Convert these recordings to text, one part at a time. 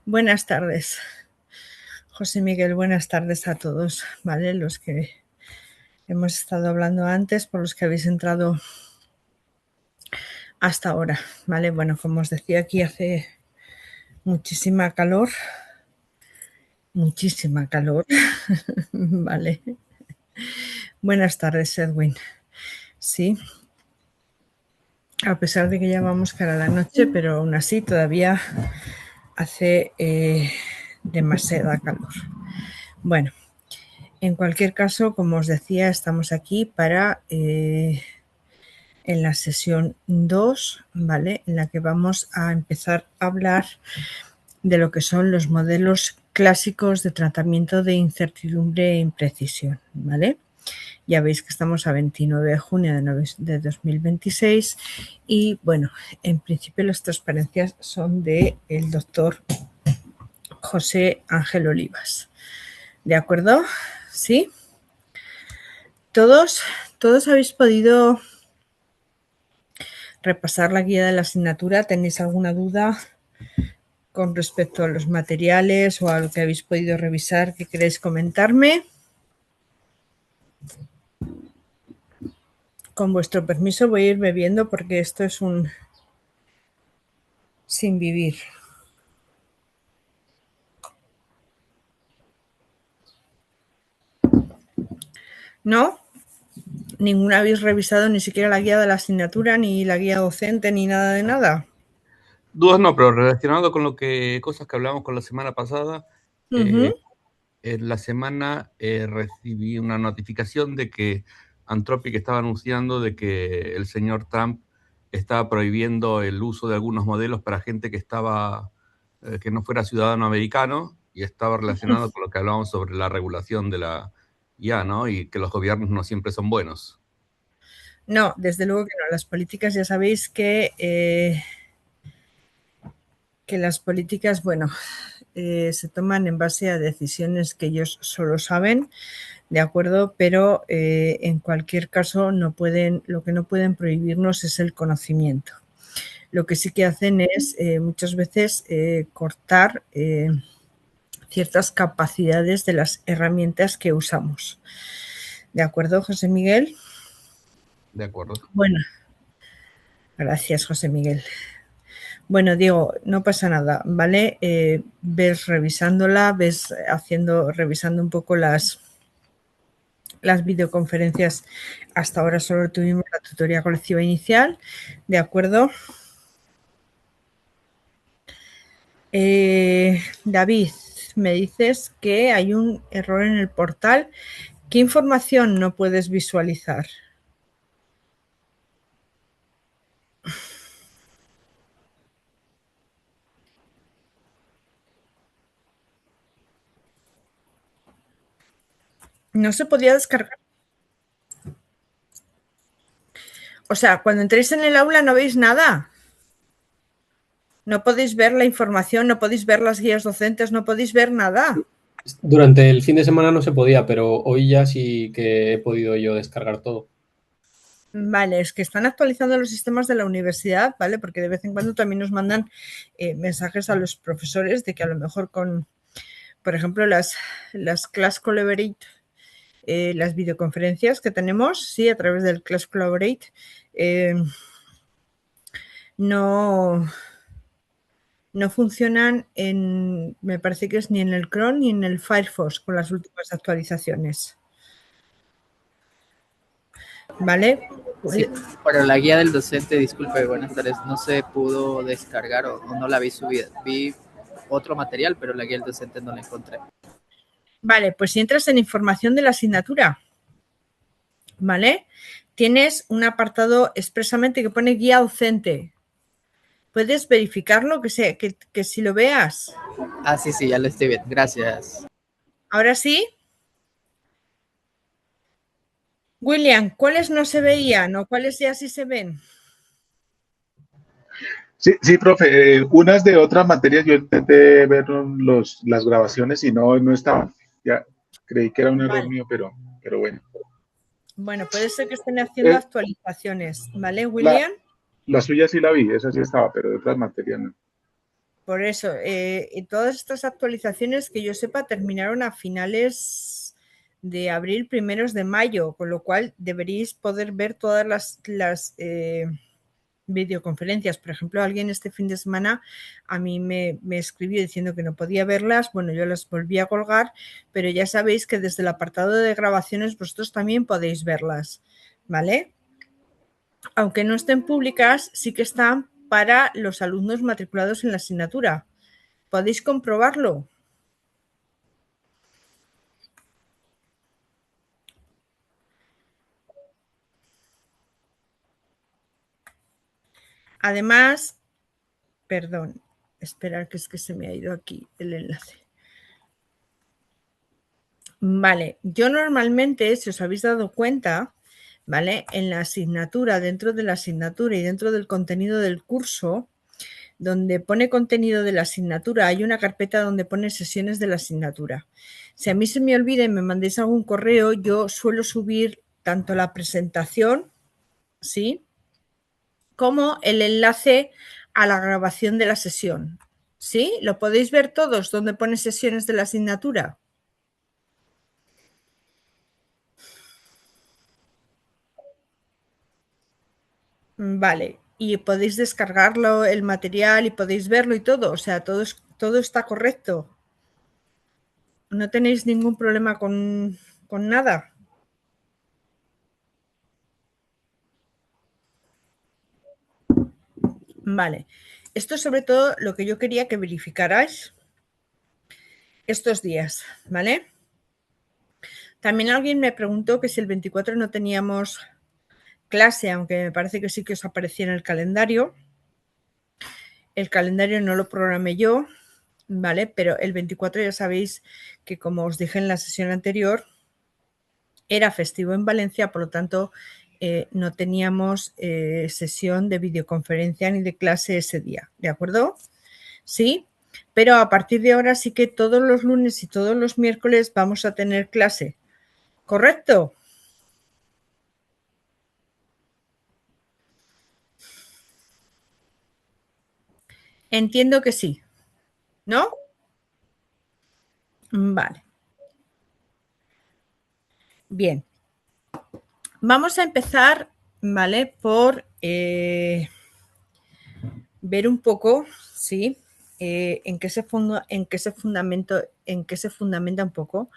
Buenas tardes, José Miguel, buenas tardes a todos, ¿vale? Los que hemos estado hablando antes, por los que habéis entrado hasta ahora, ¿vale? Bueno, como os decía, aquí hace muchísima calor, ¿vale? Buenas tardes, Edwin. Sí, a pesar de que ya vamos cara a la noche, pero aún así todavía hace demasiada calor. Bueno, en cualquier caso, como os decía, estamos aquí para en la sesión 2, ¿vale? En la que vamos a empezar a hablar de lo que son los modelos clásicos de tratamiento de incertidumbre e imprecisión, ¿vale? Ya veis que estamos a 29 de junio de 2026 y, bueno, en principio las transparencias son del doctor José Ángel Olivas. ¿De acuerdo? ¿Sí? ¿Todos habéis podido repasar la guía de la asignatura? ¿Tenéis alguna duda con respecto a los materiales o a lo que habéis podido revisar que queréis comentarme? Con vuestro permiso voy a ir bebiendo porque esto es un sin vivir. ¿No? ¿Ninguna habéis revisado ni siquiera la guía de la asignatura, ni la guía docente, ni nada de nada? Dudas no, pero relacionado con cosas que hablamos con la semana pasada, en la semana recibí una notificación de que Anthropic estaba anunciando de que el señor Trump estaba prohibiendo el uso de algunos modelos para gente que que no fuera ciudadano americano, y estaba relacionado con lo que hablábamos sobre la regulación de la IA, ¿no? Y que los gobiernos no siempre son buenos. No, desde luego que no. Las políticas, ya sabéis que las políticas, bueno, se toman en base a decisiones que ellos solo saben, ¿de acuerdo? Pero en cualquier caso lo que no pueden prohibirnos es el conocimiento. Lo que sí que hacen es muchas veces cortar ciertas capacidades de las herramientas que usamos. ¿De acuerdo, José Miguel? De acuerdo. Bueno, gracias, José Miguel. Bueno, Diego, no pasa nada, ¿vale? Ves revisándola, revisando un poco las videoconferencias. Hasta ahora solo tuvimos la tutoría colectiva inicial, ¿de acuerdo? David, me dices que hay un error en el portal. ¿Qué información no puedes visualizar? No se podía descargar. O sea, cuando entréis en el aula no veis nada. No podéis ver la información, no podéis ver las guías docentes, no podéis ver nada. Durante el fin de semana no se podía, pero hoy ya sí que he podido yo descargar todo. Vale, es que están actualizando los sistemas de la universidad, ¿vale? Porque de vez en cuando también nos mandan mensajes a los profesores de que a lo mejor por ejemplo, las Class Collaborate, las videoconferencias que tenemos, sí, a través del Class Collaborate, no funcionan me parece que es ni en el Chrome ni en el Firefox con las últimas actualizaciones. ¿Vale? Sí, pero la guía del docente, disculpe, buenas tardes, no se pudo descargar o no la vi subida. Vi otro material, pero la guía del docente no la encontré. Vale, pues si entras en información de la asignatura, ¿vale? Tienes un apartado expresamente que pone guía docente. ¿Puedes verificarlo? Que si lo veas. Ah, sí, ya lo estoy viendo. Gracias. ¿Ahora sí? William, ¿cuáles no se veían o cuáles ya sí se ven? Sí, profe. Unas de otras materias yo intenté ver las grabaciones y no estaban. Ya creí que era un error mío, pero bueno. Bueno, puede ser que estén haciendo actualizaciones, ¿vale, William? La suya sí la vi, esa sí estaba, pero de otras materias no. Por eso, y todas estas actualizaciones que yo sepa terminaron a finales de abril, primeros de mayo, con lo cual deberíais poder ver todas las videoconferencias. Por ejemplo, alguien este fin de semana a mí me escribió diciendo que no podía verlas. Bueno, yo las volví a colgar, pero ya sabéis que desde el apartado de grabaciones vosotros también podéis verlas, ¿vale? Aunque no estén públicas, sí que están para los alumnos matriculados en la asignatura. ¿Podéis comprobarlo? Además, perdón, esperar que es que se me ha ido aquí el enlace. Vale, yo normalmente, si os habéis dado cuenta, ¿vale? En la asignatura, dentro de la asignatura y dentro del contenido del curso, donde pone contenido de la asignatura, hay una carpeta donde pone sesiones de la asignatura. Si a mí se me olvida y me mandéis algún correo, yo suelo subir tanto la presentación, ¿sí?, como el enlace a la grabación de la sesión. ¿Sí? ¿Lo podéis ver todos donde pone sesiones de la asignatura? Vale. Y podéis descargarlo, el material, y podéis verlo y todo. O sea, todo está correcto. ¿No tenéis ningún problema con nada? Vale. Esto es sobre todo lo que yo quería que verificarais estos días, ¿vale? También alguien me preguntó que si el 24 no teníamos clase, aunque me parece que sí que os aparecía en el calendario. El calendario no lo programé yo, ¿vale? Pero el 24 ya sabéis que, como os dije en la sesión anterior, era festivo en Valencia, por lo tanto, no teníamos sesión de videoconferencia ni de clase ese día, ¿de acuerdo? Sí, pero a partir de ahora sí que todos los lunes y todos los miércoles vamos a tener clase, ¿correcto? Entiendo que sí, ¿no? Vale. Bien. Vamos a empezar, ¿vale? Por ver un poco, ¿sí? En qué se fundamenta un poco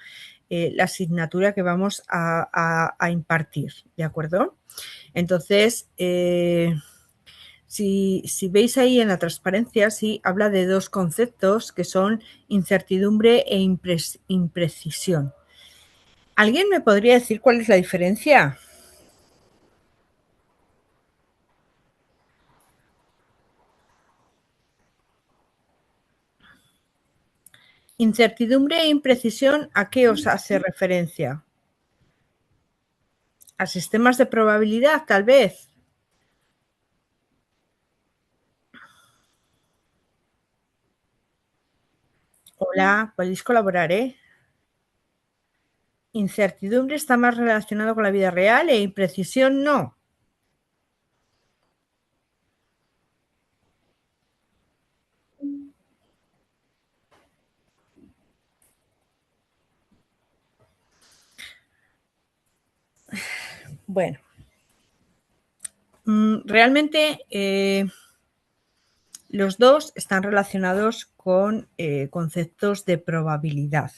la asignatura que vamos a impartir, ¿de acuerdo? Entonces, si veis ahí en la transparencia, sí, habla de dos conceptos que son incertidumbre e imprecisión. ¿Alguien me podría decir cuál es la diferencia? Incertidumbre e imprecisión, ¿a qué os hace referencia? ¿A sistemas de probabilidad, tal vez? Hola, podéis colaborar, ¿eh? Incertidumbre está más relacionado con la vida real e imprecisión no. Bueno, realmente los dos están relacionados con conceptos de probabilidad,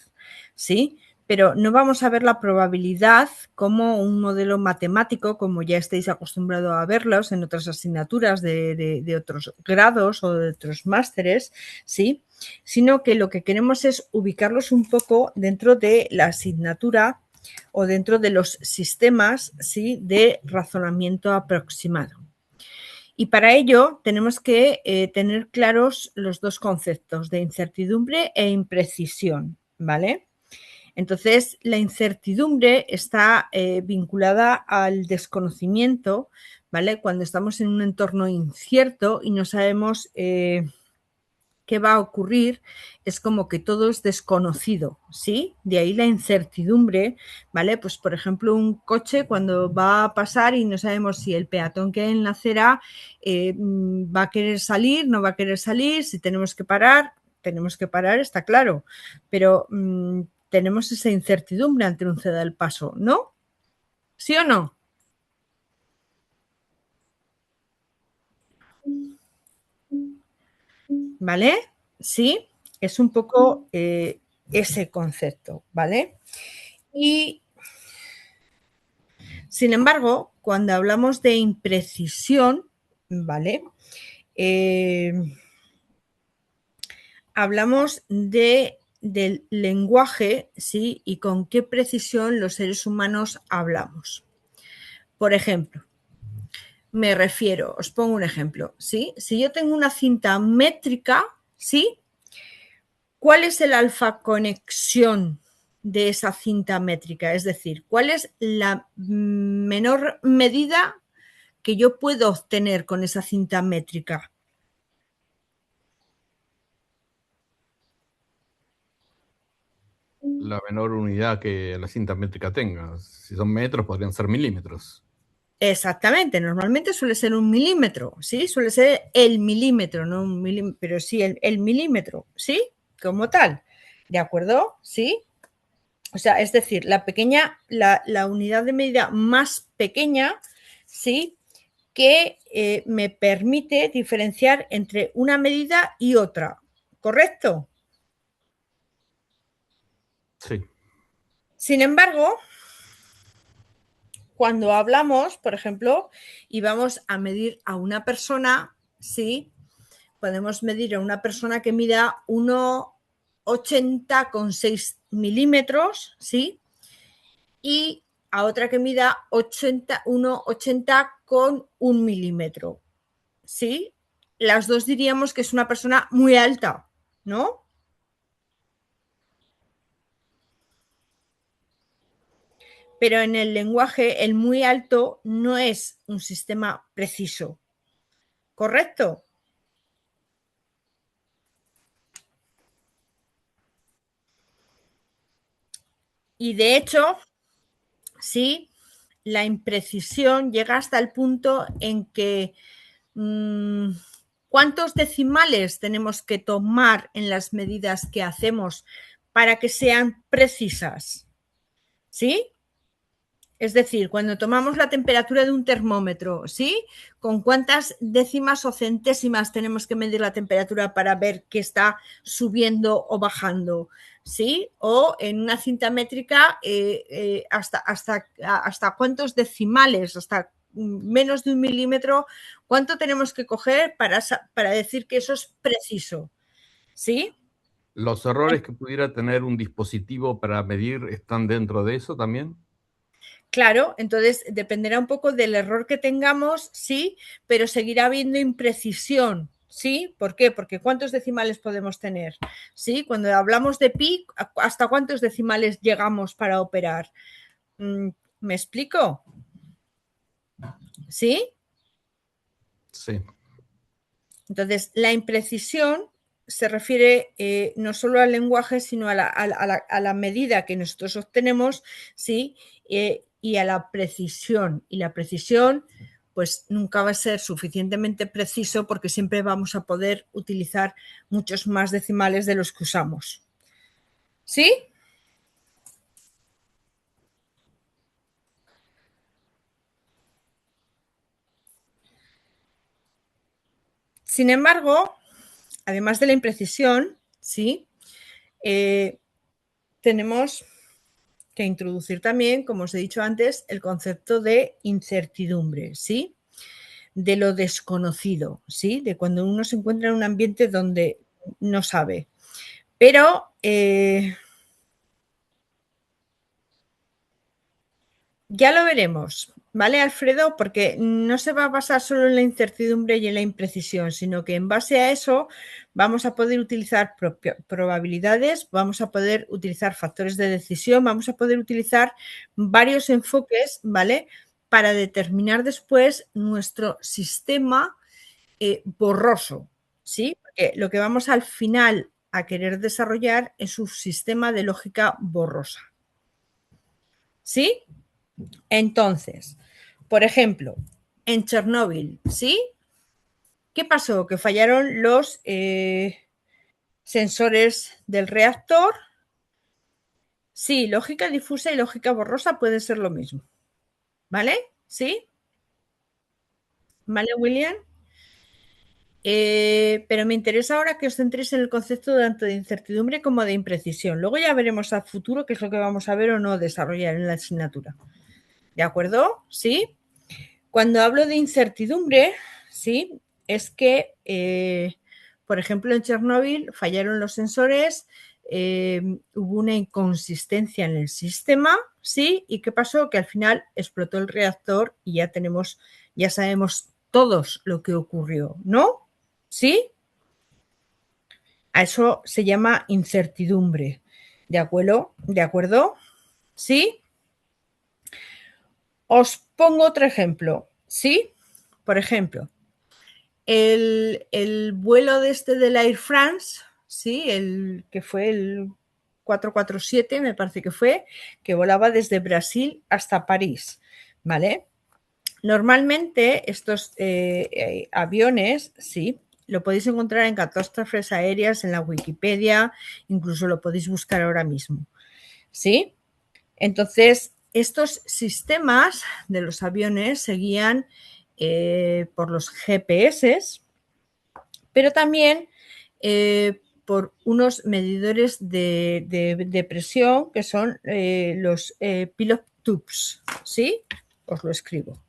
¿sí? Pero no vamos a ver la probabilidad como un modelo matemático, como ya estáis acostumbrados a verlos en otras asignaturas de otros grados o de otros másteres, ¿sí? Sino que lo que queremos es ubicarlos un poco dentro de la asignatura o dentro de los sistemas, ¿sí?, de razonamiento aproximado. Y para ello tenemos que tener claros los dos conceptos de incertidumbre e imprecisión, ¿vale? Entonces, la incertidumbre está vinculada al desconocimiento, ¿vale? Cuando estamos en un entorno incierto y no sabemos ¿qué va a ocurrir? Es como que todo es desconocido, ¿sí? De ahí la incertidumbre, ¿vale? Pues, por ejemplo, un coche cuando va a pasar y no sabemos si el peatón que hay en la acera va a querer salir, no va a querer salir, si tenemos que parar, está claro, pero tenemos esa incertidumbre ante un ceda el paso, ¿no? ¿Sí o no? ¿Vale? Sí, es un poco ese concepto, ¿vale? Y, sin embargo, cuando hablamos de imprecisión, ¿vale? Hablamos del lenguaje, ¿sí? Y con qué precisión los seres humanos hablamos. Por ejemplo, me refiero, os pongo un ejemplo, ¿sí? Si yo tengo una cinta métrica, ¿sí? ¿Cuál es el alfa conexión de esa cinta métrica? Es decir, ¿cuál es la menor medida que yo puedo obtener con esa cinta métrica? La menor unidad que la cinta métrica tenga. Si son metros, podrían ser milímetros. Exactamente, normalmente suele ser 1 milímetro, ¿sí? Suele ser el milímetro, no un milímetro, pero sí el milímetro, ¿sí? Como tal, ¿de acuerdo? ¿Sí? O sea, es decir, la unidad de medida más pequeña, ¿sí? Que me permite diferenciar entre una medida y otra, ¿correcto? Sí. Sin embargo, cuando hablamos, por ejemplo, y vamos a medir a una persona, ¿sí? Podemos medir a una persona que mida 1,80 con 6 milímetros, ¿sí? Y a otra que mida 1,80 con 1 milímetro, ¿sí? Las dos diríamos que es una persona muy alta, ¿no? Pero en el lenguaje, el muy alto no es un sistema preciso, ¿correcto? Y de hecho, sí, la imprecisión llega hasta el punto en que ¿cuántos decimales tenemos que tomar en las medidas que hacemos para que sean precisas? ¿Sí? Es decir, cuando tomamos la temperatura de un termómetro, ¿sí? ¿Con cuántas décimas o centésimas tenemos que medir la temperatura para ver que está subiendo o bajando? ¿Sí? O en una cinta métrica, hasta cuántos decimales, hasta menos de 1 milímetro, ¿cuánto tenemos que coger para decir que eso es preciso? ¿Sí? ¿Los errores que pudiera tener un dispositivo para medir están dentro de eso también? Claro, entonces dependerá un poco del error que tengamos, sí, pero seguirá habiendo imprecisión, ¿sí? ¿Por qué? Porque ¿cuántos decimales podemos tener? ¿Sí? Cuando hablamos de pi, ¿hasta cuántos decimales llegamos para operar? ¿Me explico? ¿Sí? Sí. Entonces, la imprecisión se refiere no solo al lenguaje, sino a la medida que nosotros obtenemos, ¿sí? Y a la precisión. Y la precisión, pues nunca va a ser suficientemente preciso porque siempre vamos a poder utilizar muchos más decimales de los que usamos. ¿Sí? Sin embargo, además de la imprecisión, ¿sí? Tenemos que introducir también, como os he dicho antes, el concepto de incertidumbre, ¿sí? De lo desconocido, ¿sí? De cuando uno se encuentra en un ambiente donde no sabe. Pero ya lo veremos, ¿vale, Alfredo? Porque no se va a basar solo en la incertidumbre y en la imprecisión, sino que en base a eso vamos a poder utilizar probabilidades, vamos a poder utilizar factores de decisión, vamos a poder utilizar varios enfoques, ¿vale? Para determinar después nuestro sistema borroso, ¿sí? Porque lo que vamos al final a querer desarrollar es un sistema de lógica borrosa. ¿Sí? Entonces, por ejemplo, en Chernóbil, ¿sí? ¿Qué pasó? Que fallaron los sensores del reactor. Sí, lógica difusa y lógica borrosa pueden ser lo mismo. ¿Vale? ¿Sí? ¿Vale, William? Pero me interesa ahora que os centréis en el concepto tanto de incertidumbre como de imprecisión. Luego ya veremos al futuro qué es lo que vamos a ver o no desarrollar en la asignatura. ¿De acuerdo? ¿Sí? Cuando hablo de incertidumbre, ¿sí? Es que, por ejemplo, en Chernóbil fallaron los sensores, hubo una inconsistencia en el sistema, ¿sí? ¿Y qué pasó? Que al final explotó el reactor y ya sabemos todos lo que ocurrió, ¿no? ¿Sí? A eso se llama incertidumbre. ¿De acuerdo? ¿De acuerdo? ¿Sí? Os pongo otro ejemplo. ¿Sí? Por ejemplo, el vuelo del Air France, ¿sí? El que fue el 447, me parece que fue, que volaba desde Brasil hasta París, ¿vale? Normalmente estos aviones, sí, lo podéis encontrar en catástrofes aéreas en la Wikipedia, incluso lo podéis buscar ahora mismo, ¿sí? Entonces, estos sistemas de los aviones seguían por los GPS, pero también por unos medidores de presión que son los pilot tubes, ¿sí? Os lo escribo.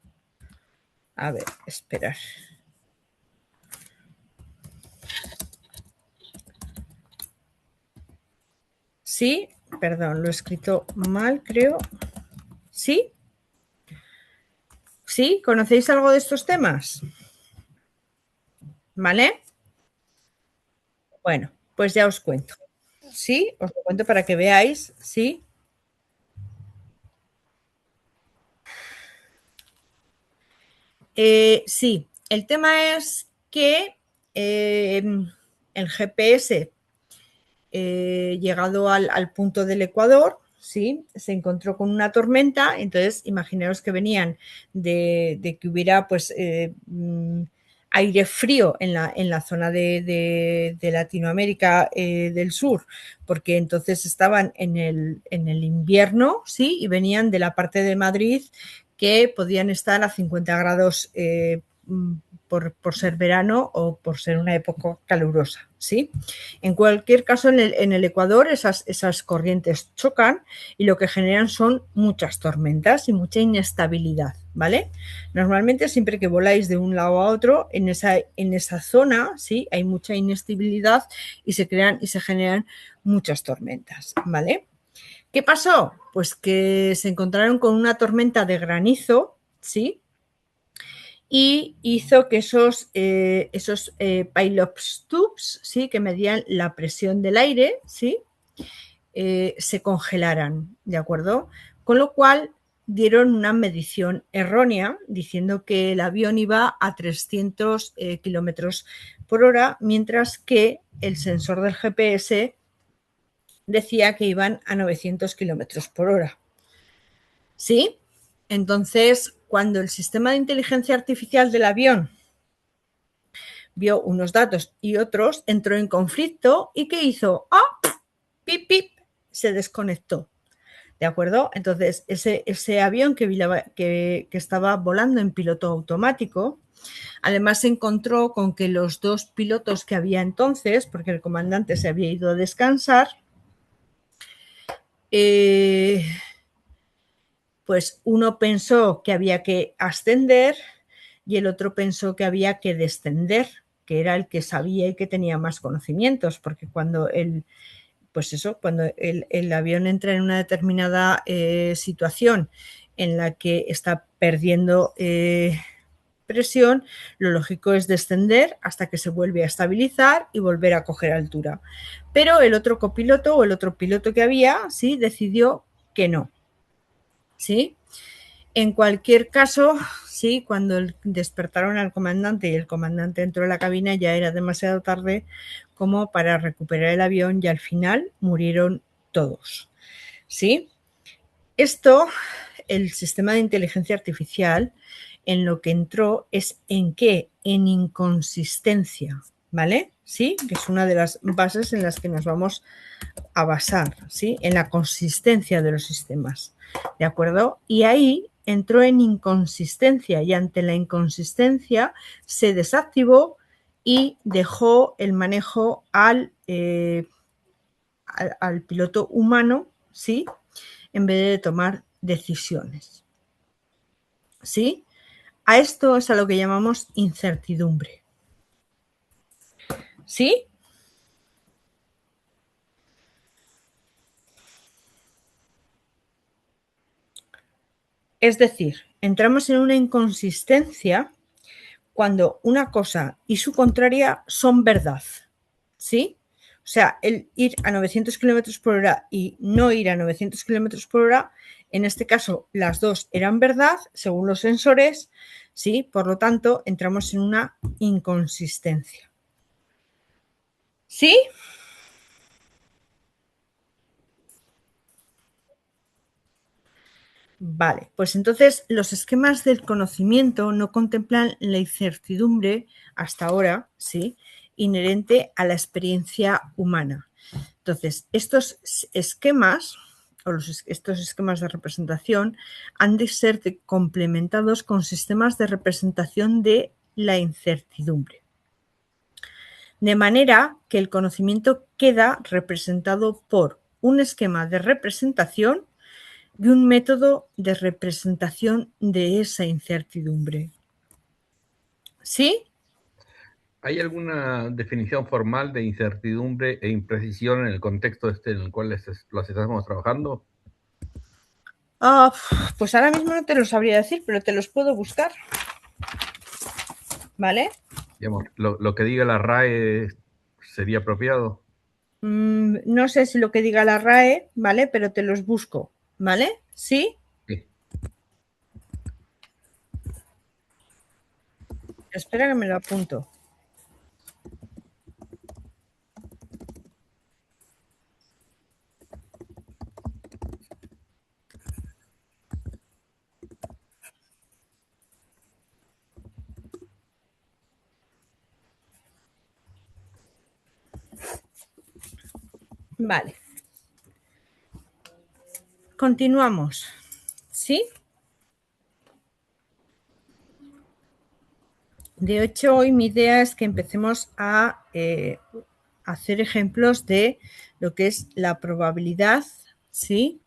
A ver, esperar. Sí, perdón, lo he escrito mal, creo. ¿Sí? ¿Sí? ¿Conocéis algo de estos temas? ¿Vale? Bueno, pues ya os cuento. ¿Sí? Os lo cuento para que veáis. ¿Sí? Sí, el tema es que el GPS, llegado al punto del Ecuador, ¿sí? Se encontró con una tormenta, entonces imaginaos que venían de que hubiera pues aire frío en la zona de Latinoamérica del Sur, porque entonces estaban en el invierno, ¿sí? Y venían de la parte de Madrid que podían estar a 50 grados por ser verano o por ser una época calurosa, ¿sí? En cualquier caso, en el Ecuador esas corrientes chocan y lo que generan son muchas tormentas y mucha inestabilidad, ¿vale? Normalmente siempre que voláis de un lado a otro, en esa zona, ¿sí? Hay mucha inestabilidad y se generan muchas tormentas, ¿vale? ¿Qué pasó? Pues que se encontraron con una tormenta de granizo, ¿sí? Y hizo que esos pilot tubes, ¿sí? Que medían la presión del aire, ¿sí? Se congelaran, ¿de acuerdo? Con lo cual dieron una medición errónea diciendo que el avión iba a 300 kilómetros por hora, mientras que el sensor del GPS decía que iban a 900 kilómetros por hora. ¿Sí? Entonces, cuando el sistema de inteligencia artificial del avión vio unos datos y otros, entró en conflicto y ¿qué hizo? ¡Ah! ¡Pip, pip! Se desconectó. ¿De acuerdo? Entonces, ese avión que estaba volando en piloto automático, además se encontró con que los dos pilotos que había entonces, porque el comandante se había ido a descansar, pues uno pensó que había que ascender y el otro pensó que había que descender, que era el que sabía y que tenía más conocimientos, porque cuando el avión entra en una determinada situación en la que está perdiendo presión, lo lógico es descender hasta que se vuelve a estabilizar y volver a coger altura. Pero el otro copiloto o el otro piloto que había, sí, decidió que no. ¿Sí? En cualquier caso, sí, cuando despertaron al comandante y el comandante entró a la cabina, ya era demasiado tarde como para recuperar el avión y al final murieron todos. ¿Sí? Esto, el sistema de inteligencia artificial, en lo que entró es en qué, en inconsistencia, ¿vale? Sí, que es una de las bases en las que nos vamos a basar, ¿sí? En la consistencia de los sistemas, ¿de acuerdo? Y ahí entró en inconsistencia y ante la inconsistencia se desactivó y dejó el manejo al piloto humano, ¿sí? En vez de tomar decisiones, ¿sí? A esto es a lo que llamamos incertidumbre, ¿sí? Es decir, entramos en una inconsistencia cuando una cosa y su contraria son verdad, ¿sí? O sea, el ir a 900 kilómetros por hora y no ir a 900 kilómetros por hora, en este caso las dos eran verdad según los sensores, ¿sí? Por lo tanto, entramos en una inconsistencia. ¿Sí? Vale, pues entonces los esquemas del conocimiento no contemplan la incertidumbre hasta ahora, ¿sí? Inherente a la experiencia humana. Entonces, estos esquemas o estos esquemas de representación han de ser complementados con sistemas de representación de la incertidumbre. De manera que el conocimiento queda representado por un esquema de representación y un método de representación de esa incertidumbre. ¿Sí? ¿Hay alguna definición formal de incertidumbre e imprecisión en el contexto en el cual los estamos trabajando? Pues ahora mismo no te lo sabría decir, pero te los puedo buscar. ¿Vale? Digamos, lo que diga la RAE sería apropiado. No sé si lo que diga la RAE, ¿vale? Pero te los busco, ¿vale? ¿Sí? Sí. Espera que me lo apunto. Vale. Continuamos. ¿Sí? De hecho, hoy mi idea es que empecemos a hacer ejemplos de lo que es la probabilidad, ¿sí?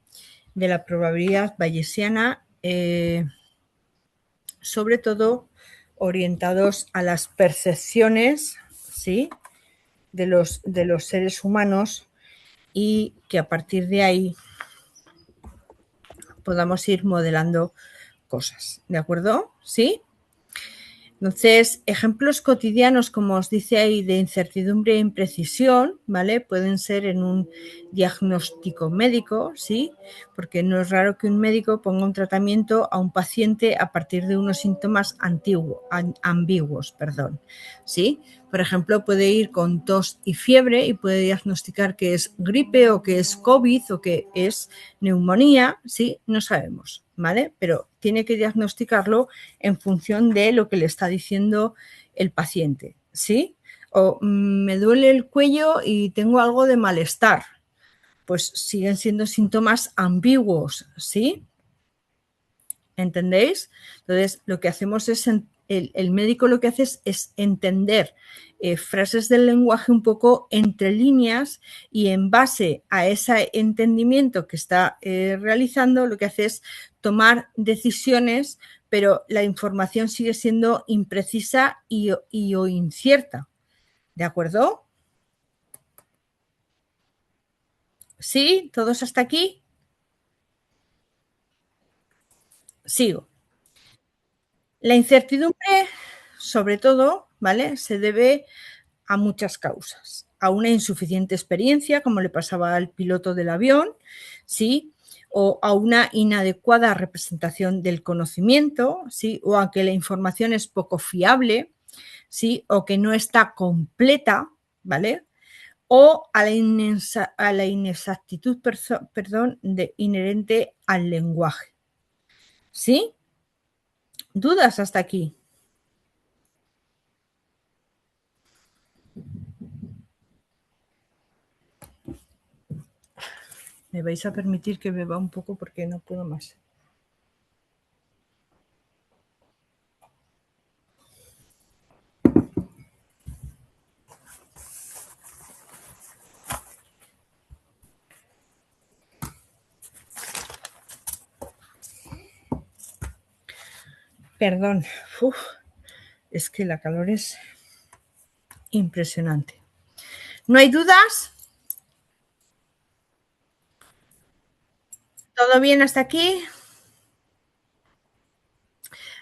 De la probabilidad bayesiana, sobre todo orientados a las percepciones, ¿sí? De los seres humanos y que a partir de ahí podamos ir modelando cosas, ¿de acuerdo? ¿Sí? Entonces, ejemplos cotidianos, como os dice ahí, de incertidumbre e imprecisión, ¿vale? Pueden ser en un diagnóstico médico, ¿sí? Porque no es raro que un médico ponga un tratamiento a un paciente a partir de unos síntomas ambiguos, ¿sí? Por ejemplo, puede ir con tos y fiebre y puede diagnosticar que es gripe o que es COVID o que es neumonía, ¿sí? No sabemos, ¿vale? Pero tiene que diagnosticarlo en función de lo que le está diciendo el paciente, ¿sí? O me duele el cuello y tengo algo de malestar. Pues siguen siendo síntomas ambiguos, ¿sí? ¿Entendéis? Entonces, lo que hacemos es, el médico lo que hace es entender frases del lenguaje un poco entre líneas y en base a ese entendimiento que está realizando, lo que hace es tomar decisiones, pero la información sigue siendo imprecisa o incierta. ¿De acuerdo? ¿Sí? ¿Todos hasta aquí? Sigo. La incertidumbre, sobre todo, ¿vale? Se debe a muchas causas. A una insuficiente experiencia, como le pasaba al piloto del avión, ¿sí? o a una inadecuada representación del conocimiento, ¿sí? O a que la información es poco fiable, ¿sí? O que no está completa, ¿vale? O a la inexactitud inherente al lenguaje. ¿Sí? ¿Dudas hasta aquí? Me vais a permitir que beba un poco porque no puedo más. Perdón. Uf, es que la calor es impresionante. ¿No hay dudas? ¿Todo bien hasta aquí?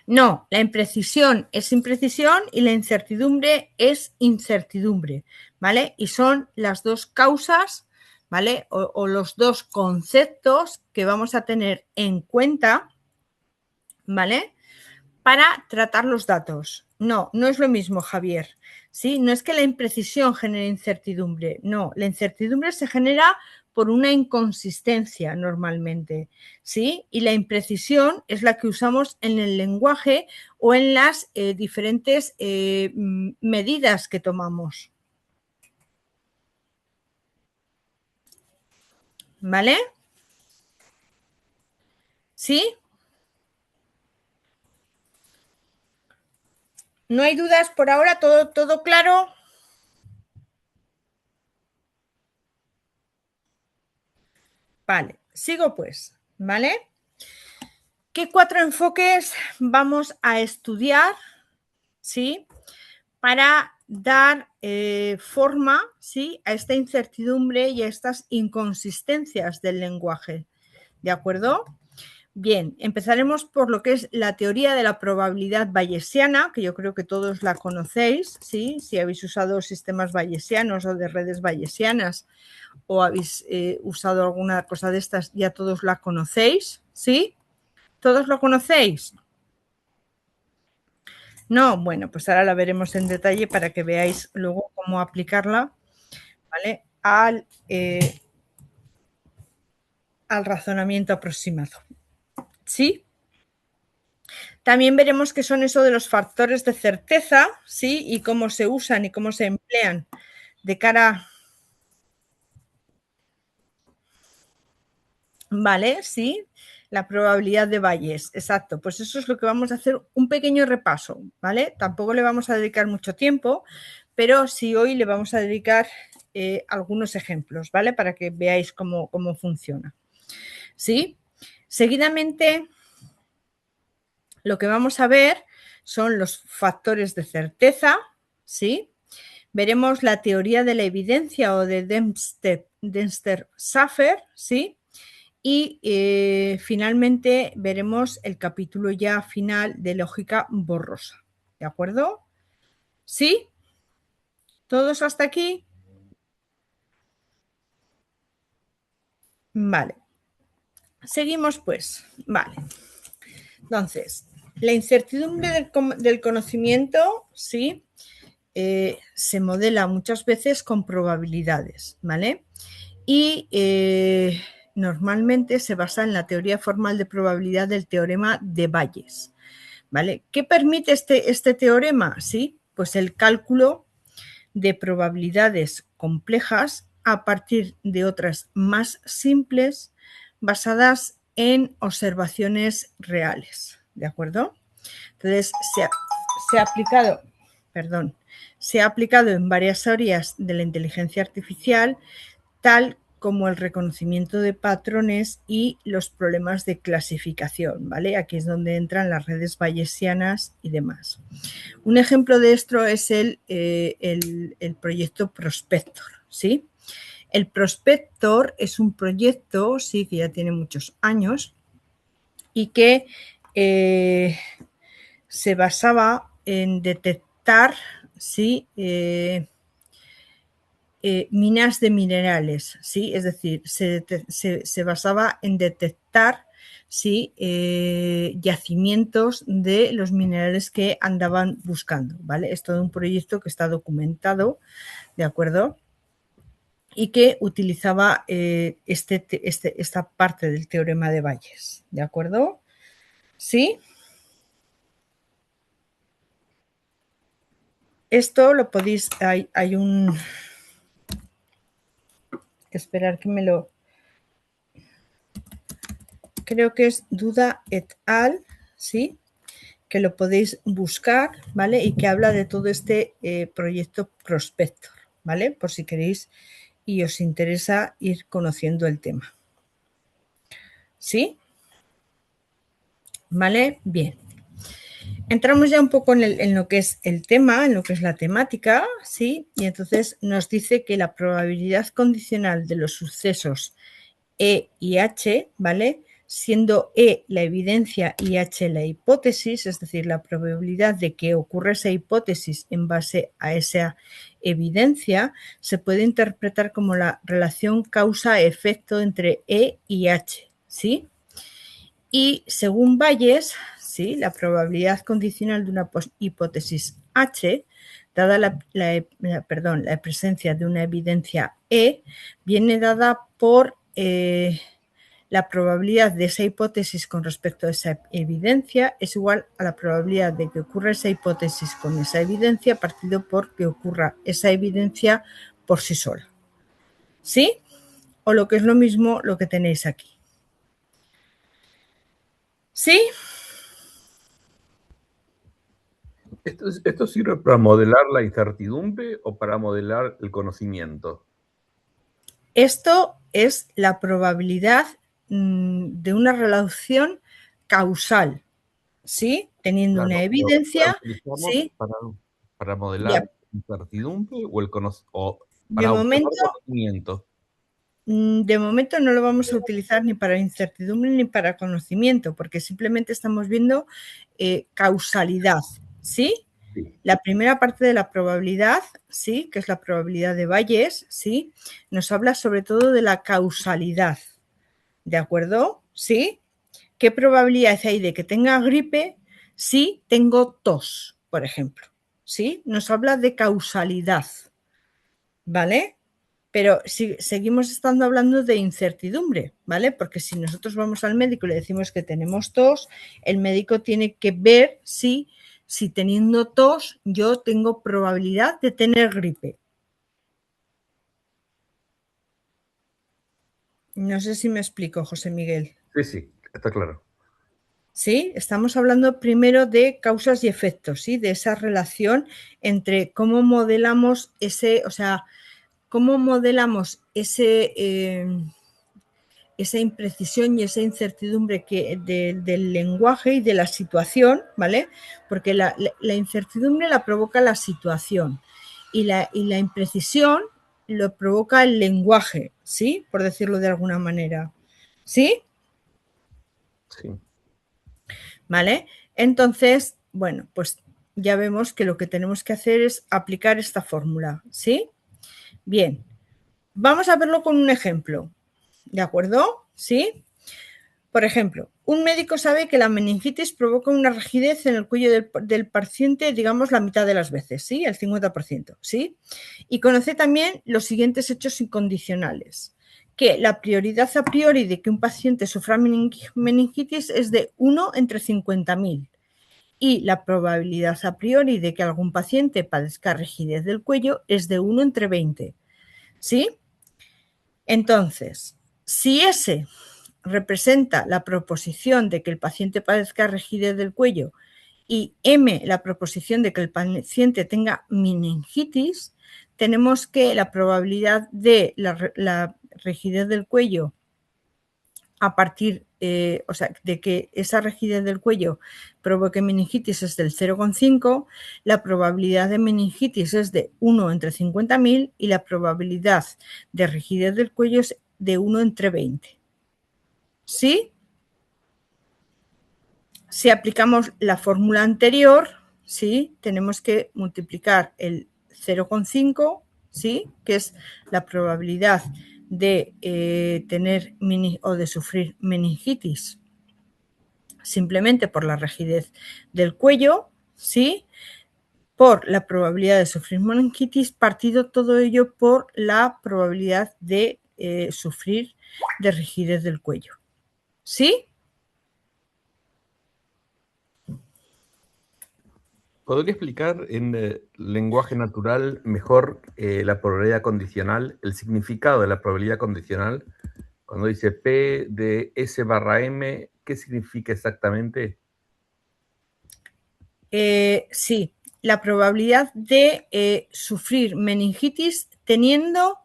No, la imprecisión es imprecisión y la incertidumbre es incertidumbre, ¿vale? Y son las dos causas, ¿vale? O los dos conceptos que vamos a tener en cuenta, ¿vale? Para tratar los datos. No, no es lo mismo, Javier. ¿Sí? No es que la imprecisión genere incertidumbre, no, la incertidumbre se genera por una inconsistencia normalmente, ¿sí? Y la imprecisión es la que usamos en el lenguaje o en las diferentes medidas que tomamos. ¿Vale? ¿Sí? ¿No hay dudas por ahora? ¿Todo claro? Vale, sigo pues, ¿vale? ¿Qué 4 enfoques vamos a estudiar, ¿sí? Para dar forma, ¿sí? A esta incertidumbre y a estas inconsistencias del lenguaje, ¿de acuerdo? Bien, empezaremos por lo que es la teoría de la probabilidad bayesiana, que yo creo que todos la conocéis, ¿sí? Si habéis usado sistemas bayesianos o de redes bayesianas o habéis usado alguna cosa de estas, ya todos la conocéis, ¿sí? ¿Todos lo conocéis? No, bueno, pues ahora la veremos en detalle para que veáis luego cómo aplicarla, ¿vale? Al razonamiento aproximado. ¿Sí? También veremos qué son eso de los factores de certeza, ¿sí? Y cómo se usan y cómo se emplean de cara. ¿Vale? Sí. La probabilidad de Bayes, exacto. Pues eso es lo que vamos a hacer, un pequeño repaso, ¿vale? Tampoco le vamos a dedicar mucho tiempo, pero sí hoy le vamos a dedicar algunos ejemplos, ¿vale? Para que veáis cómo funciona. ¿Sí? Seguidamente, lo que vamos a ver son los factores de certeza, ¿sí? Veremos la teoría de la evidencia o de Dempster-Shafer, ¿sí? Y finalmente veremos el capítulo ya final de lógica borrosa. ¿De acuerdo? ¿Sí? ¿Todos hasta aquí? Vale. Seguimos pues. Vale. Entonces, la incertidumbre del conocimiento, ¿sí? Se modela muchas veces con probabilidades, ¿vale? Y normalmente se basa en la teoría formal de probabilidad del teorema de Bayes, ¿vale? ¿Qué permite este teorema? Sí, pues el cálculo de probabilidades complejas a partir de otras más simples basadas en observaciones reales, ¿de acuerdo? Entonces, se ha aplicado en varias áreas de la inteligencia artificial, tal como el reconocimiento de patrones y los problemas de clasificación, ¿vale? Aquí es donde entran las redes bayesianas y demás. Un ejemplo de esto es el proyecto Prospector, ¿sí? El Prospector es un proyecto, sí, que ya tiene muchos años y que se basaba en detectar, ¿sí? minas de minerales, ¿sí? Es decir, se basaba en detectar, ¿sí? Yacimientos de los minerales que andaban buscando, ¿vale? Es todo un proyecto que está documentado, ¿de acuerdo? Y que utilizaba esta parte del teorema de Bayes, ¿de acuerdo? ¿Sí? Esto lo podéis, hay un... Esperar que me lo... Creo que es Duda et al, ¿sí? Que lo podéis buscar, ¿vale? Y que habla de todo este proyecto Prospector, ¿vale? Por si queréis y os interesa ir conociendo el tema. ¿Sí? ¿Vale? Bien. Entramos ya un poco en lo que es el tema, en lo que es la temática, ¿sí? Y entonces nos dice que la probabilidad condicional de los sucesos E y H, ¿vale? Siendo E la evidencia y H la hipótesis, es decir, la probabilidad de que ocurra esa hipótesis en base a esa evidencia, se puede interpretar como la relación causa-efecto entre E y H, ¿sí? Y según Bayes, ¿sí? La probabilidad condicional de una hipótesis H, dada la presencia de una evidencia E, viene dada por la probabilidad de esa hipótesis con respecto a esa evidencia es igual a la probabilidad de que ocurra esa hipótesis con esa evidencia partido por que ocurra esa evidencia por sí sola. ¿Sí? O lo que es lo mismo lo que tenéis aquí. ¿Sí? ¿Esto sirve para modelar la incertidumbre o para modelar el conocimiento? Esto es la probabilidad de una relación causal, ¿sí? Teniendo una evidencia, ¿sí? Para modelar incertidumbre o para obtener conocimiento. De momento no lo vamos a utilizar ni para incertidumbre ni para conocimiento, porque simplemente estamos viendo causalidad, ¿sí? Sí. La primera parte de la probabilidad, sí, que es la probabilidad de Bayes, sí, nos habla sobre todo de la causalidad, ¿de acuerdo? ¿Sí? ¿Qué probabilidad hay de que tenga gripe si tengo tos, por ejemplo? ¿Sí? Nos habla de causalidad, ¿vale? Pero si seguimos estando hablando de incertidumbre, ¿vale? Porque si nosotros vamos al médico y le decimos que tenemos tos, el médico tiene que ver si teniendo tos yo tengo probabilidad de tener gripe. No sé si me explico, José Miguel. Sí, está claro. ¿Sí? Estamos hablando primero de causas y efectos, ¿sí? De esa relación entre cómo modelamos esa imprecisión y esa incertidumbre del lenguaje y de la situación, ¿vale? Porque la incertidumbre la provoca la situación y la imprecisión lo provoca el lenguaje, ¿sí? Por decirlo de alguna manera. ¿Sí? Sí. ¿Vale? Entonces, bueno, pues ya vemos que lo que tenemos que hacer es aplicar esta fórmula, ¿sí? Bien, vamos a verlo con un ejemplo, ¿de acuerdo? ¿Sí? Por ejemplo, un médico sabe que la meningitis provoca una rigidez en el cuello del paciente, digamos, la mitad de las veces, ¿sí? El 50%, ¿sí? Y conoce también los siguientes hechos incondicionales. Que la prioridad a priori de que un paciente sufra meningitis es de 1 entre 50.000 y la probabilidad a priori de que algún paciente padezca rigidez del cuello es de 1 entre 20. ¿Sí? Entonces, si S representa la proposición de que el paciente padezca rigidez del cuello y M la proposición de que el paciente tenga meningitis, tenemos que la probabilidad de la rigidez del cuello a partir, de que esa rigidez del cuello provoque meningitis es del 0,5, la probabilidad de meningitis es de 1 entre 50.000 y la probabilidad de rigidez del cuello es de 1 entre 20. ¿Sí? Si aplicamos la fórmula anterior, ¿sí? Tenemos que multiplicar el 0,5 ¿sí? Que es la probabilidad de tener o de sufrir meningitis simplemente por la rigidez del cuello, ¿sí? Por la probabilidad de sufrir meningitis, partido todo ello por la probabilidad de sufrir de rigidez del cuello, ¿sí? ¿Podría explicar en lenguaje natural mejor la probabilidad condicional, el significado de la probabilidad condicional? Cuando dice P de S barra M, ¿qué significa exactamente? Sí, la probabilidad de sufrir meningitis teniendo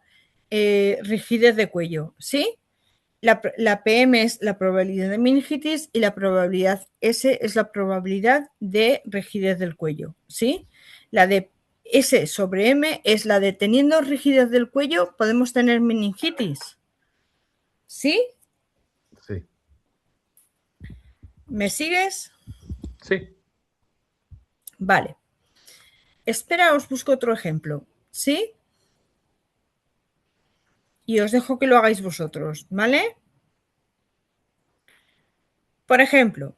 rigidez de cuello, ¿sí? La PM es la probabilidad de meningitis y la probabilidad S es la probabilidad de rigidez del cuello, ¿sí? La de S sobre M es la de teniendo rigidez del cuello podemos tener meningitis, ¿sí? Sí. ¿Me sigues? Sí. Vale. Espera, os busco otro ejemplo, ¿sí? Y os dejo que lo hagáis vosotros, ¿vale? Por ejemplo,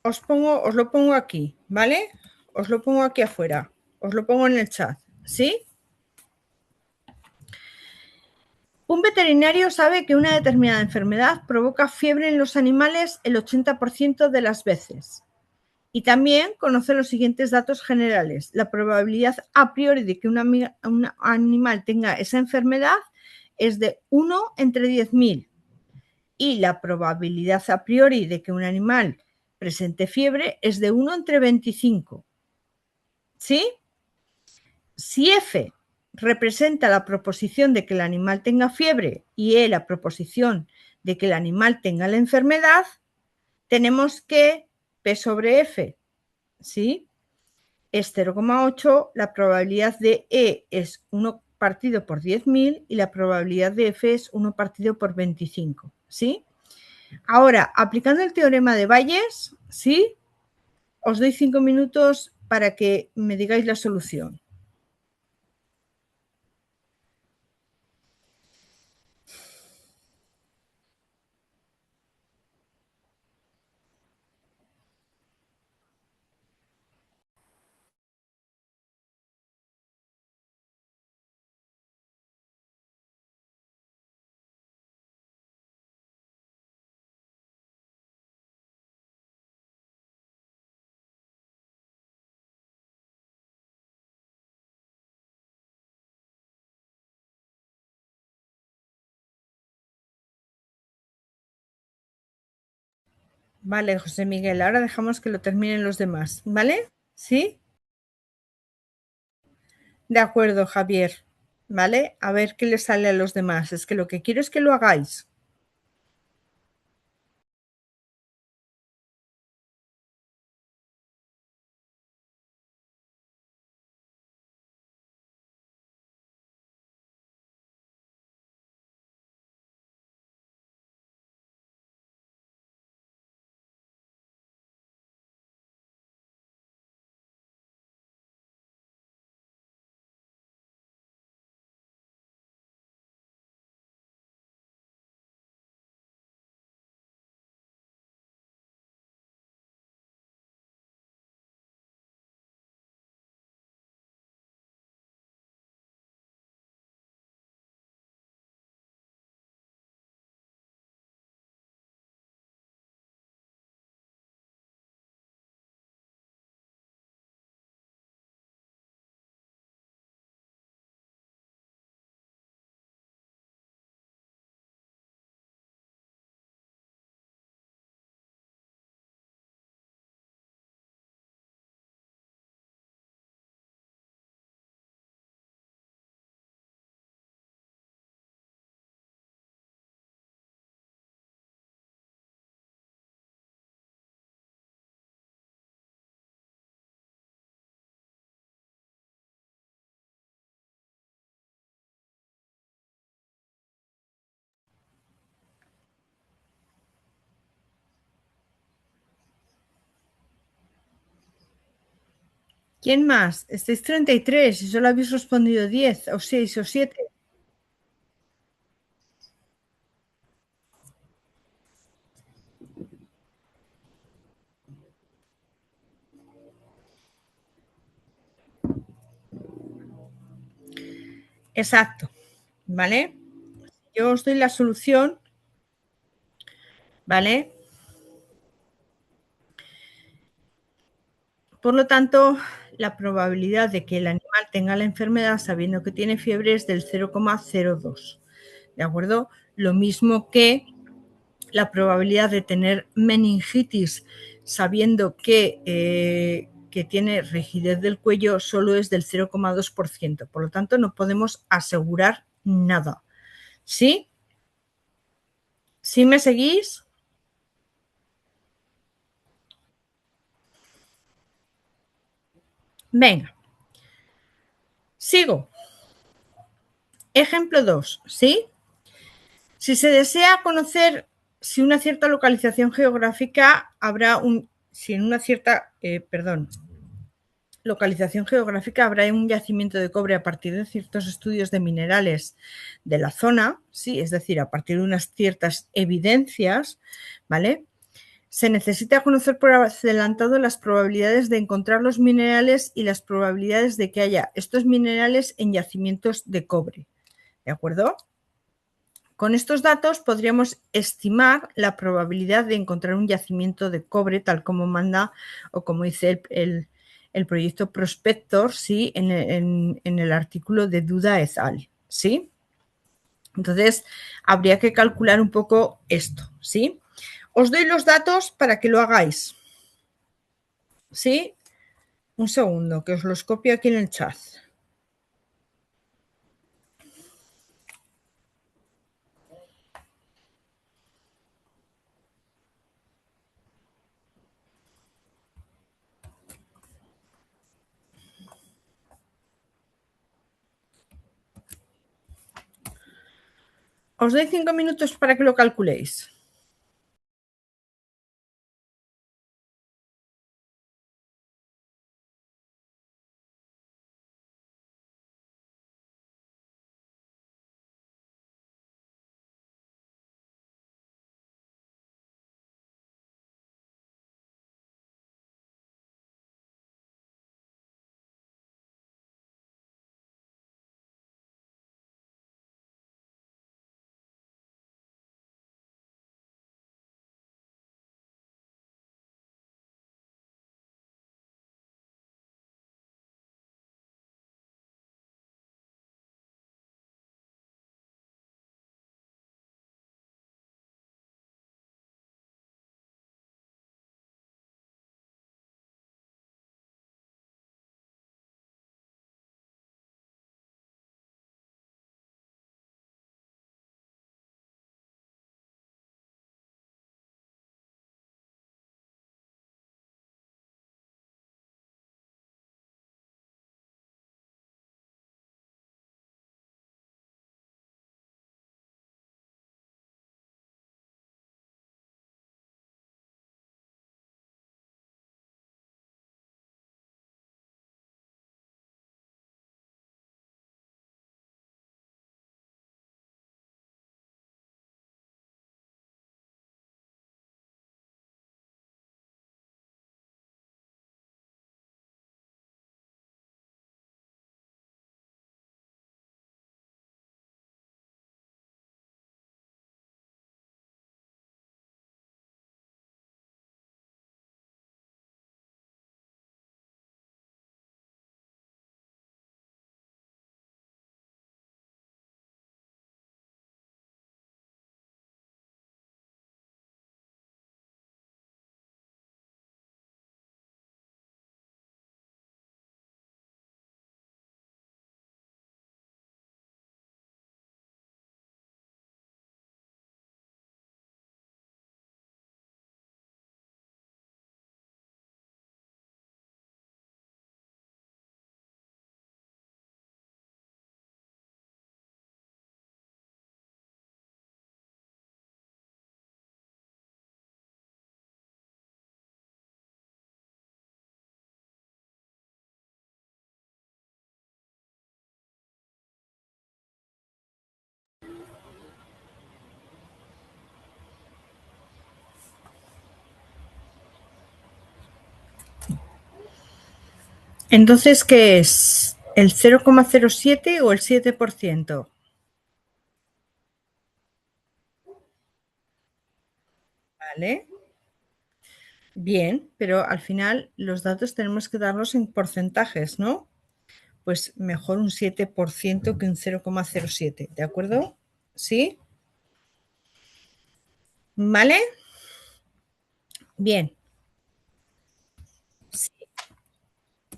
os lo pongo aquí, ¿vale? Os lo pongo aquí afuera, os lo pongo en el chat, ¿sí? Un veterinario sabe que una determinada enfermedad provoca fiebre en los animales el 80% de las veces. Y también conoce los siguientes datos generales. La probabilidad a priori de que un animal tenga esa enfermedad es de 1 entre 10.000. Y la probabilidad a priori de que un animal presente fiebre es de 1 entre 25. ¿Sí? Si F representa la proposición de que el animal tenga fiebre y E la proposición de que el animal tenga la enfermedad, tenemos que P sobre F, ¿sí? Es 0,8, la probabilidad de E es 1 partido por 10.000 y la probabilidad de F es 1 partido por 25, ¿sí? Ahora, aplicando el teorema de Bayes, ¿sí? Os doy 5 minutos para que me digáis la solución. Vale, José Miguel, ahora dejamos que lo terminen los demás, ¿vale? ¿Sí? De acuerdo, Javier, ¿vale? A ver qué le sale a los demás. Es que lo que quiero es que lo hagáis. ¿Quién más? Estáis 33 y solo habéis respondido 10 o 6 o 7. Exacto, ¿vale? Yo os doy la solución, ¿vale? Por lo tanto, la probabilidad de que el animal tenga la enfermedad sabiendo que tiene fiebre es del 0,02, ¿de acuerdo? Lo mismo que la probabilidad de tener meningitis sabiendo que tiene rigidez del cuello solo es del 0,2%. Por lo tanto, no podemos asegurar nada. ¿Sí? ¿Sí me seguís? Venga. Sigo. Ejemplo 2, ¿sí? Si se desea conocer si una cierta localización geográfica si en una cierta, localización geográfica habrá un yacimiento de cobre a partir de ciertos estudios de minerales de la zona, ¿sí? Es decir, a partir de unas ciertas evidencias, ¿vale? Se necesita conocer por adelantado las probabilidades de encontrar los minerales y las probabilidades de que haya estos minerales en yacimientos de cobre, ¿de acuerdo? Con estos datos podríamos estimar la probabilidad de encontrar un yacimiento de cobre tal como manda o como dice el proyecto Prospector, ¿sí? En el artículo de Duda et al. ¿Sí? Entonces, habría que calcular un poco esto. ¿Sí? Os doy los datos para que lo hagáis. ¿Sí? Un segundo, que os los copio aquí en el chat. Os doy 5 minutos para que lo calculéis. Entonces, ¿qué es? ¿El 0,07 o el 7%? ¿Vale? Bien, pero al final los datos tenemos que darlos en porcentajes, ¿no? Pues mejor un 7% que un 0,07, ¿de acuerdo? ¿Sí? ¿Vale? Bien. Sí.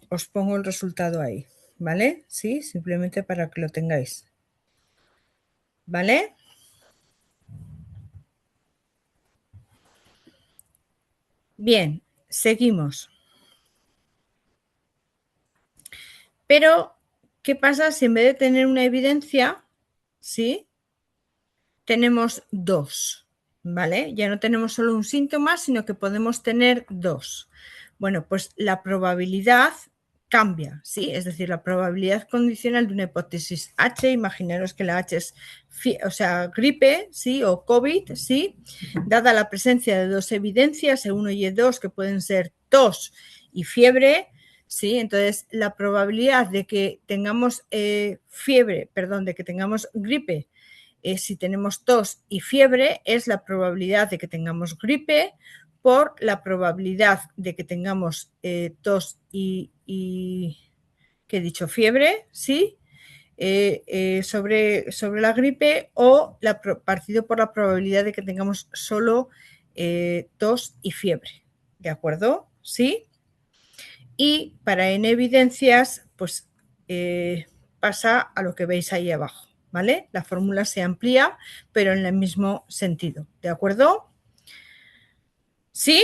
Os pongo el resultado ahí, ¿vale? Sí, simplemente para que lo tengáis. ¿Vale? Bien, seguimos. Pero, ¿qué pasa si en vez de tener una evidencia, sí, tenemos dos? ¿Vale? Ya no tenemos solo un síntoma, sino que podemos tener dos. Bueno, pues la probabilidad cambia, ¿sí? Es decir, la probabilidad condicional de una hipótesis H, imaginaros que la H es, gripe, ¿sí? O COVID, ¿sí? Dada la presencia de dos evidencias, E1 y E2, que pueden ser tos y fiebre, ¿sí? Entonces, la probabilidad de que tengamos de que tengamos gripe, si tenemos tos y fiebre, es la probabilidad de que tengamos gripe por la probabilidad de que tengamos tos y ¿qué he dicho? Fiebre, ¿sí? Sobre la gripe o partido por la probabilidad de que tengamos solo tos y fiebre, ¿de acuerdo? ¿Sí? Y para N evidencias, pues pasa a lo que veis ahí abajo, ¿vale? La fórmula se amplía, pero en el mismo sentido, ¿de acuerdo? ¿Sí?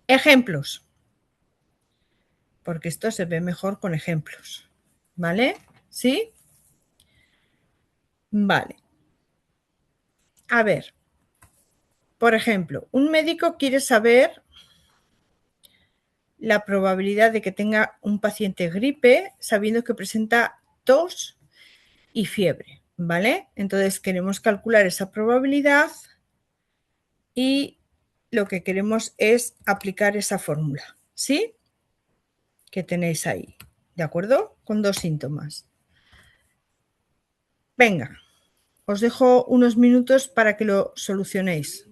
Ejemplos, porque esto se ve mejor con ejemplos, ¿vale? ¿Sí? Vale. A ver, por ejemplo, un médico quiere saber la probabilidad de que tenga un paciente gripe sabiendo que presenta tos y fiebre, ¿vale? Entonces queremos calcular esa probabilidad y lo que queremos es aplicar esa fórmula, ¿sí? Que tenéis ahí, ¿de acuerdo? Con dos síntomas. Venga, os dejo unos minutos para que lo solucionéis.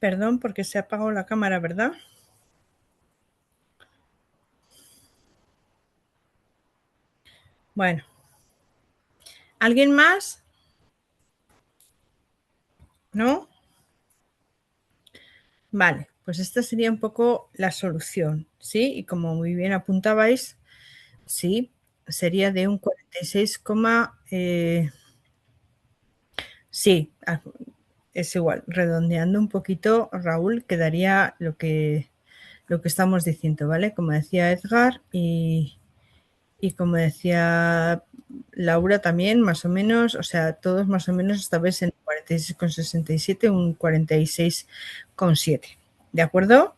Perdón, porque se ha apagado la cámara, ¿verdad? Bueno. ¿Alguien más? ¿No? Vale, pues esta sería un poco la solución, ¿sí? Y como muy bien apuntabais, sí, sería de un 46, sí, es igual. Redondeando un poquito, Raúl, quedaría lo que estamos diciendo, ¿vale? Como decía Edgar y como decía Laura también, más o menos, o sea, todos más o menos esta vez en 46,67, un 46,7. ¿De acuerdo?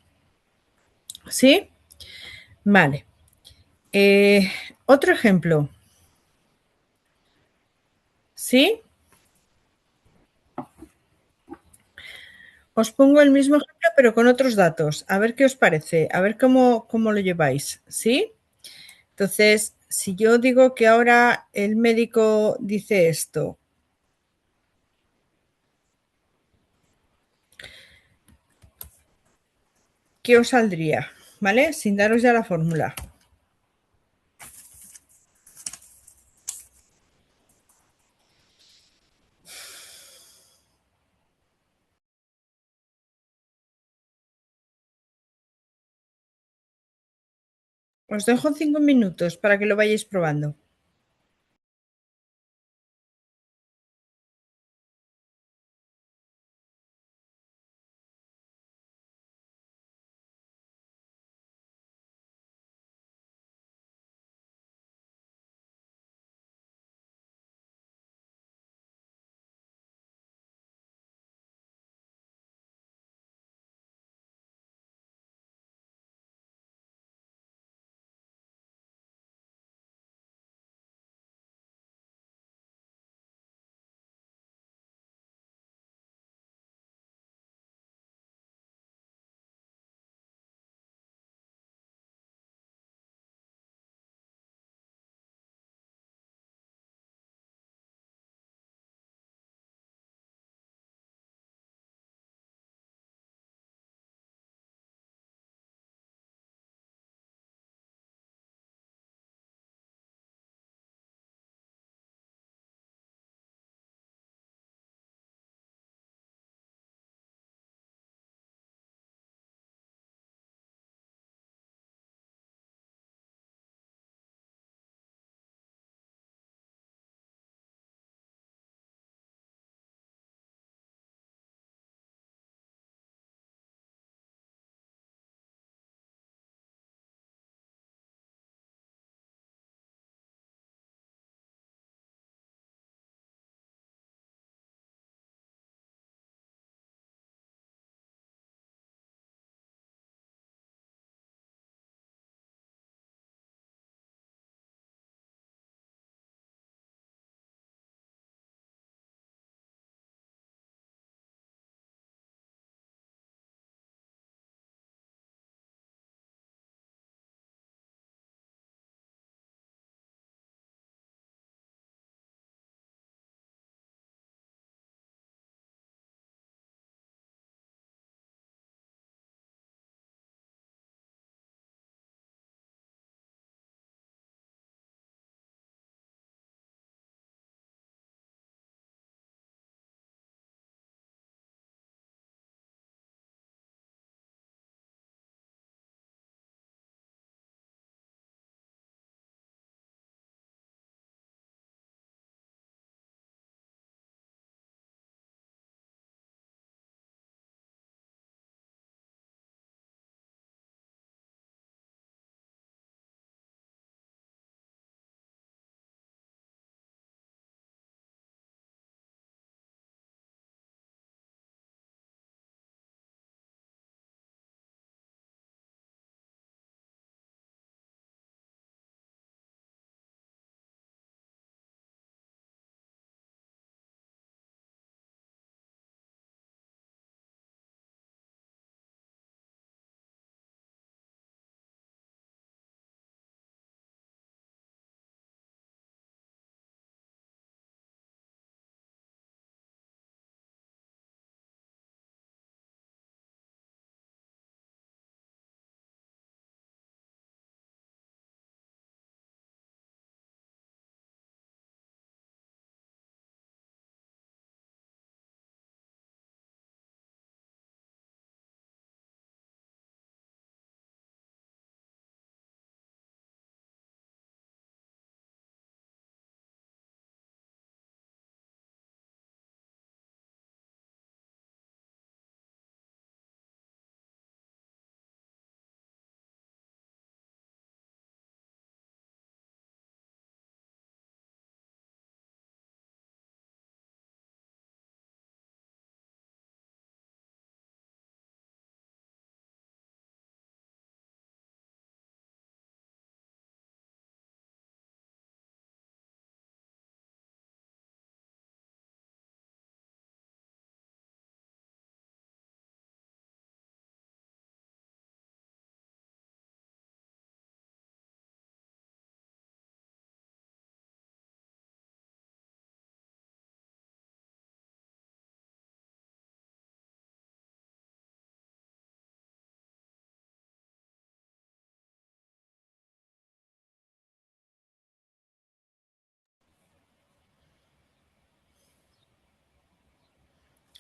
¿Sí? Vale. Otro ejemplo. ¿Sí? Os pongo el mismo ejemplo, pero con otros datos. A ver qué os parece, a ver cómo lo lleváis. ¿Sí? Entonces, si yo digo que ahora el médico dice esto, ¿qué os saldría? ¿Vale? Sin daros ya la fórmula. Os dejo 5 minutos para que lo vayáis probando.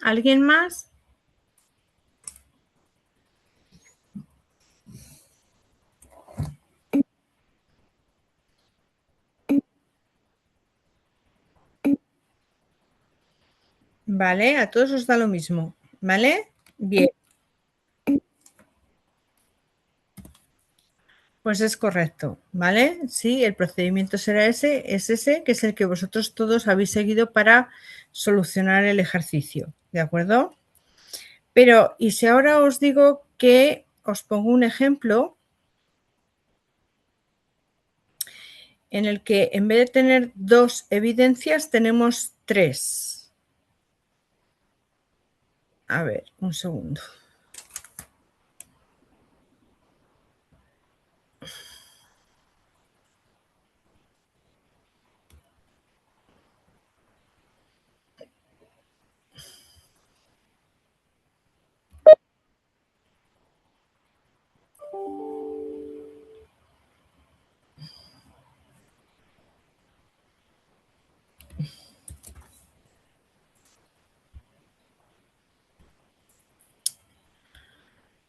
¿Alguien más? Vale, a todos os da lo mismo, ¿vale? Bien. Pues es correcto, ¿vale? Sí, el procedimiento será ese, es ese, que es el que vosotros todos habéis seguido para solucionar el ejercicio, ¿de acuerdo? Pero, ¿y si ahora os digo que os pongo un ejemplo en el que en vez de tener 2 evidencias tenemos 3? A ver, un segundo.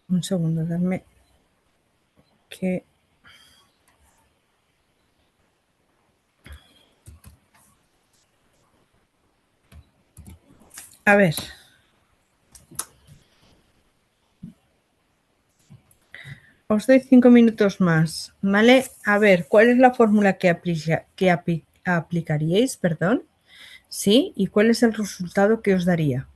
Un segundo, darme que... A ver. Os doy 5 minutos más, ¿vale? A ver, ¿cuál es la fórmula que aplicaríais, perdón? ¿Sí? ¿Y cuál es el resultado que os daría?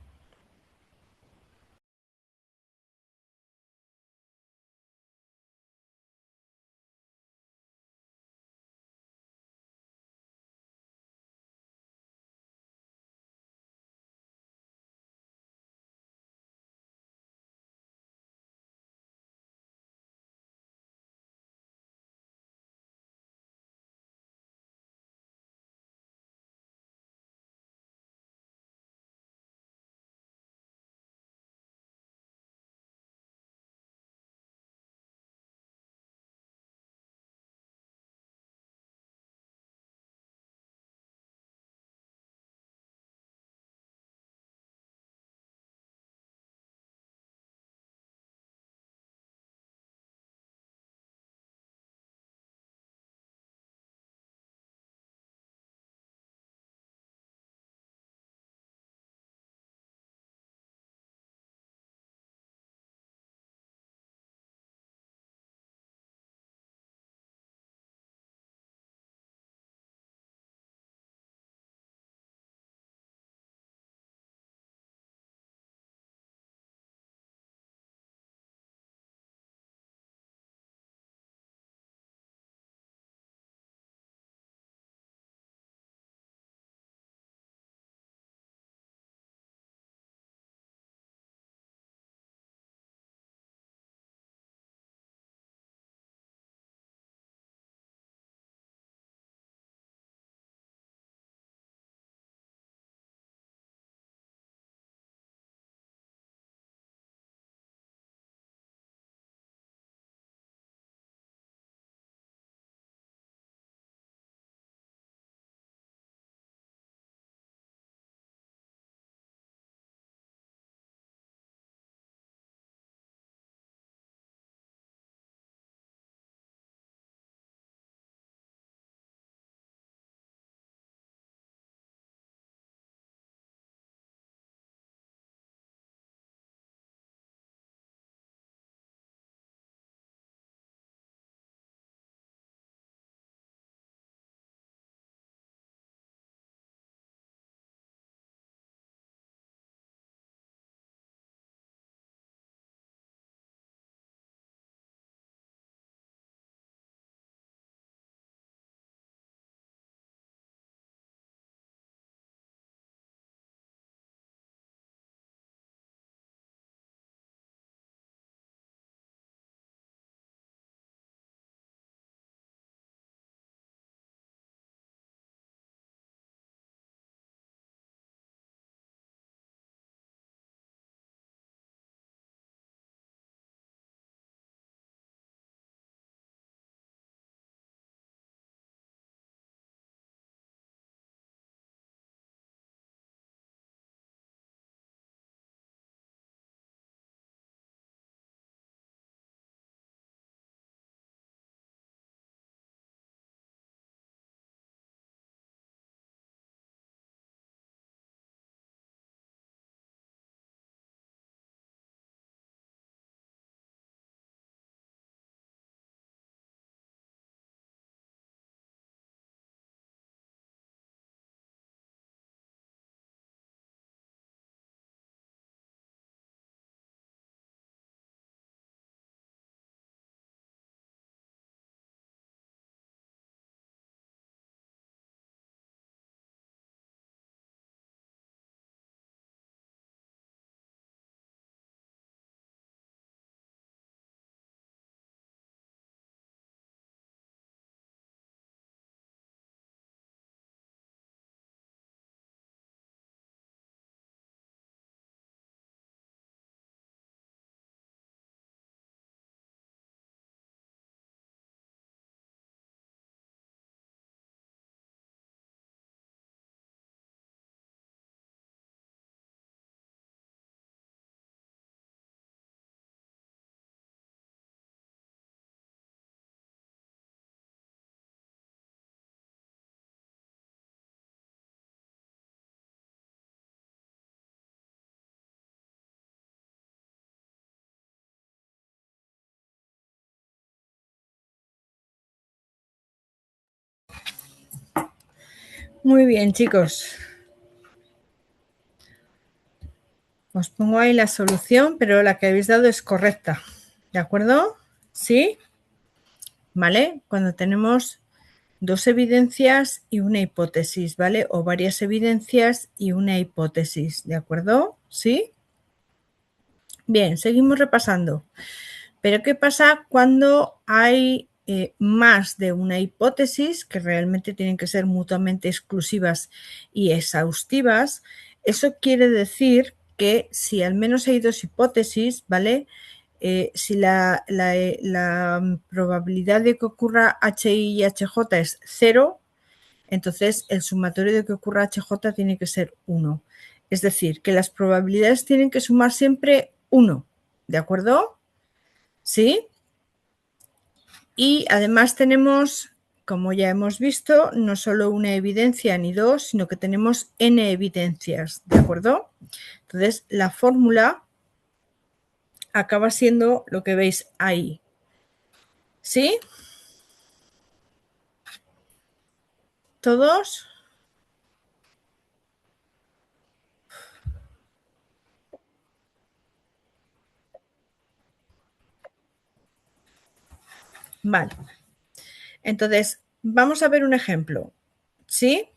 Muy bien, chicos. Os pongo ahí la solución, pero la que habéis dado es correcta. ¿De acuerdo? ¿Sí? ¿Vale? Cuando tenemos dos evidencias y una hipótesis, ¿vale? O varias evidencias y una hipótesis, ¿de acuerdo? ¿Sí? Bien, seguimos repasando. Pero ¿qué pasa cuando hay más de una hipótesis, que realmente tienen que ser mutuamente exclusivas y exhaustivas? Eso quiere decir que si al menos hay dos hipótesis, ¿vale? Si la probabilidad de que ocurra HI y HJ es 0, entonces el sumatorio de que ocurra HJ tiene que ser 1. Es decir, que las probabilidades tienen que sumar siempre 1, ¿de acuerdo? ¿Sí? Y además tenemos, como ya hemos visto, no solo una evidencia ni dos, sino que tenemos n evidencias, ¿de acuerdo? Entonces, la fórmula acaba siendo lo que veis ahí. ¿Sí? ¿Todos? Vale. Entonces, vamos a ver un ejemplo. ¿Sí?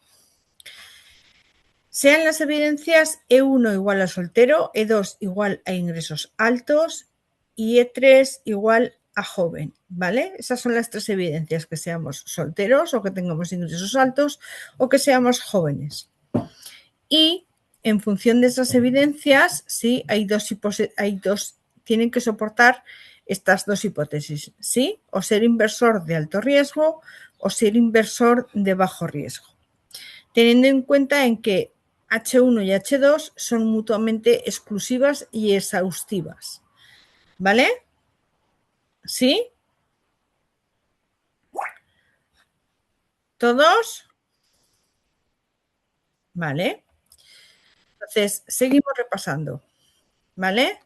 Sean las evidencias E1 igual a soltero, E2 igual a ingresos altos y E3 igual a joven, ¿vale? Esas son las tres evidencias, que seamos solteros o que tengamos ingresos altos o que seamos jóvenes. Y en función de esas evidencias, sí, hay dos, tienen que soportar estas dos hipótesis, ¿sí? O ser inversor de alto riesgo o ser inversor de bajo riesgo. Teniendo en cuenta en que H1 y H2 son mutuamente exclusivas y exhaustivas. ¿Vale? ¿Sí? ¿Todos? Vale. Entonces, seguimos repasando. ¿Vale?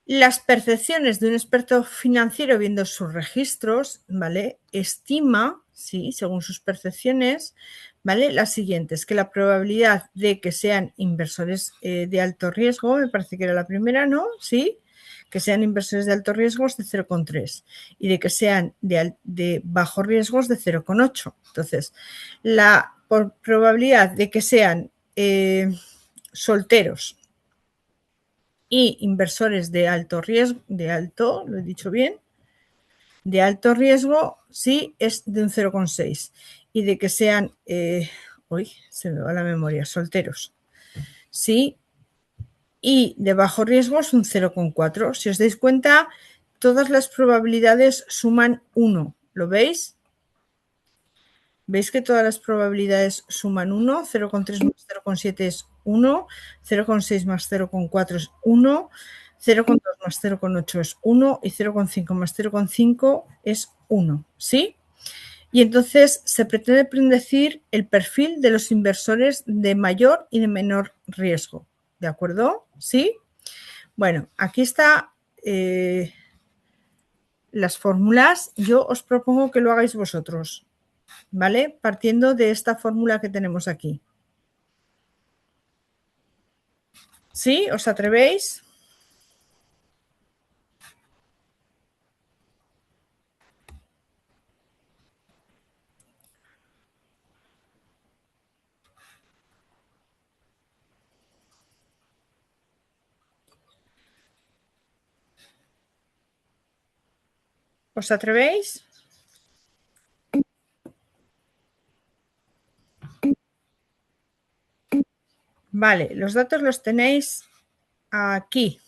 Las percepciones de un experto financiero viendo sus registros, ¿vale? Estima, sí, según sus percepciones, ¿vale? Las siguientes, que la probabilidad de que sean inversores de alto riesgo, me parece que era la primera, ¿no? Sí, que sean inversores de alto riesgo es de 0,3 y de que sean de bajo riesgo es de 0,8. Entonces, la probabilidad de que sean solteros y inversores de alto riesgo, lo he dicho bien, de alto riesgo, sí, es de un 0,6 y de que sean, uy, se me va la memoria, solteros, sí, y de bajo riesgo es un 0,4. Si os dais cuenta, todas las probabilidades suman 1, ¿lo veis? ¿Veis que todas las probabilidades suman 1? 0,3 más 0,7 es 1, 0,6 más 0,4 es 1, 0,2 más 0,8 es 1 y 0,5 más 0,5 es 1, ¿sí? Y entonces se pretende predecir el perfil de los inversores de mayor y de menor riesgo, ¿de acuerdo? ¿Sí? Bueno, aquí está las fórmulas. Yo os propongo que lo hagáis vosotros, ¿vale? Partiendo de esta fórmula que tenemos aquí. ¿Sí? ¿Os atrevéis? ¿Os atrevéis? Vale, los datos los tenéis aquí.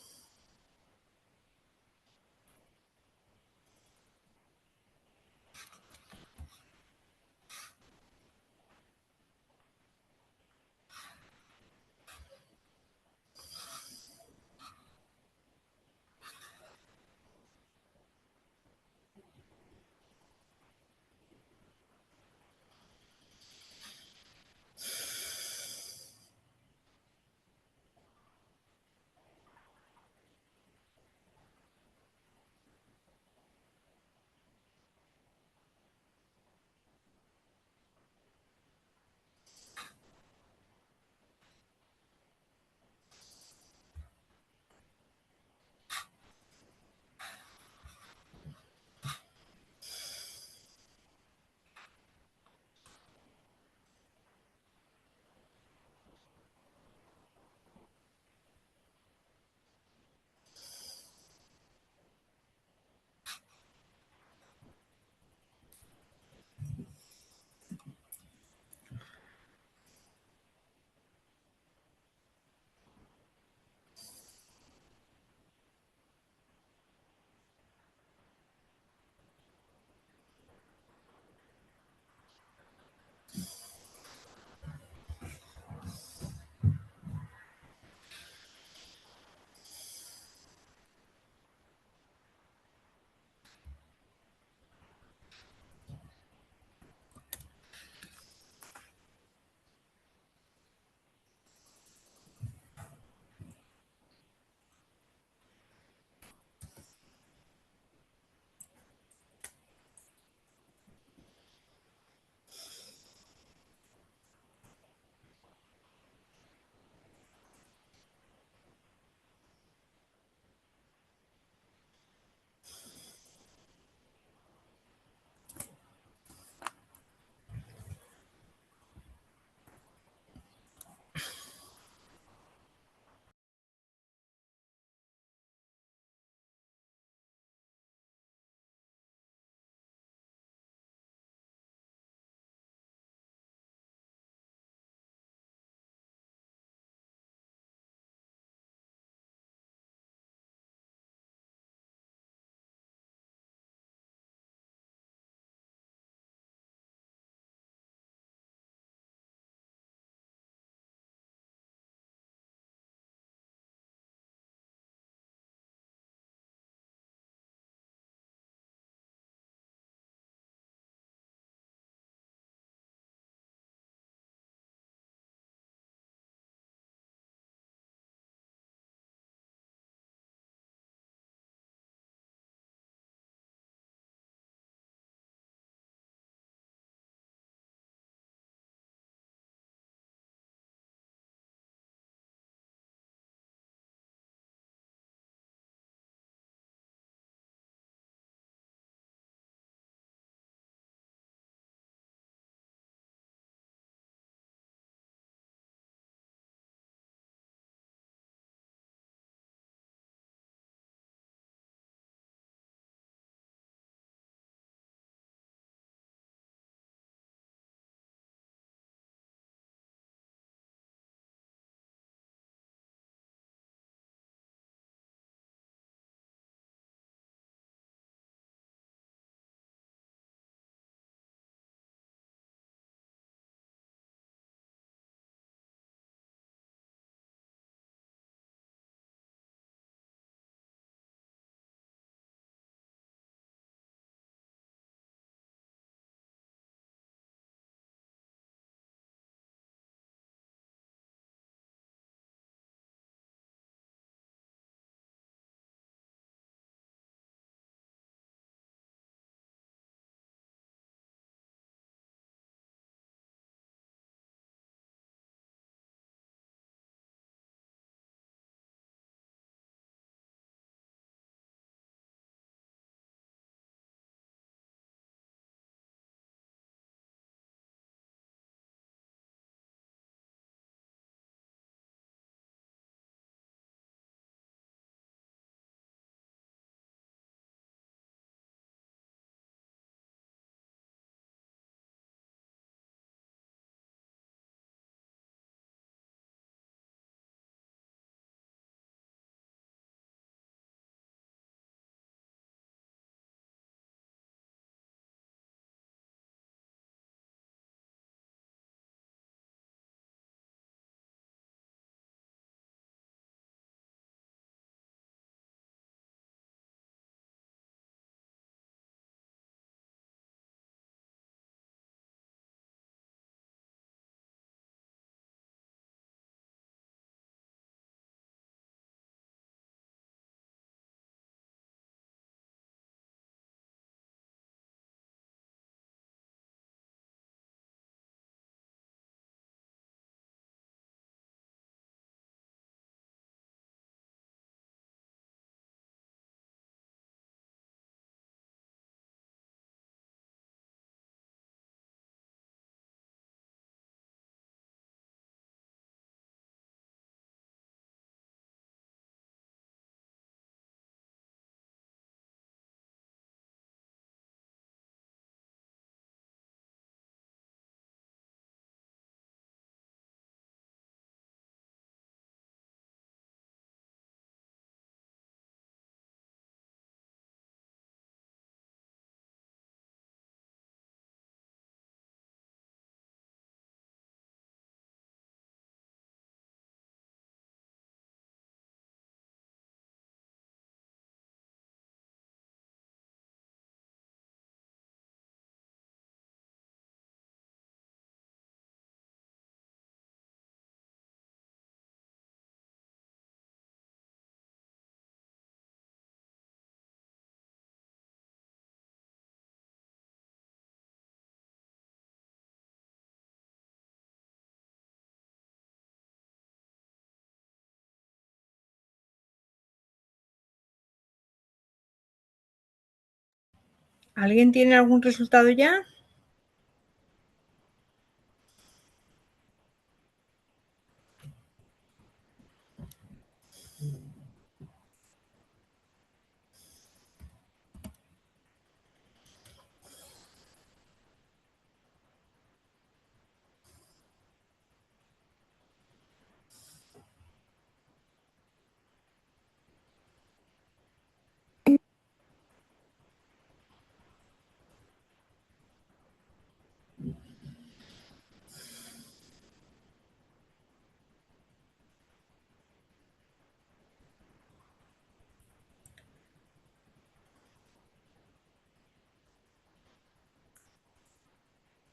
¿Alguien tiene algún resultado ya?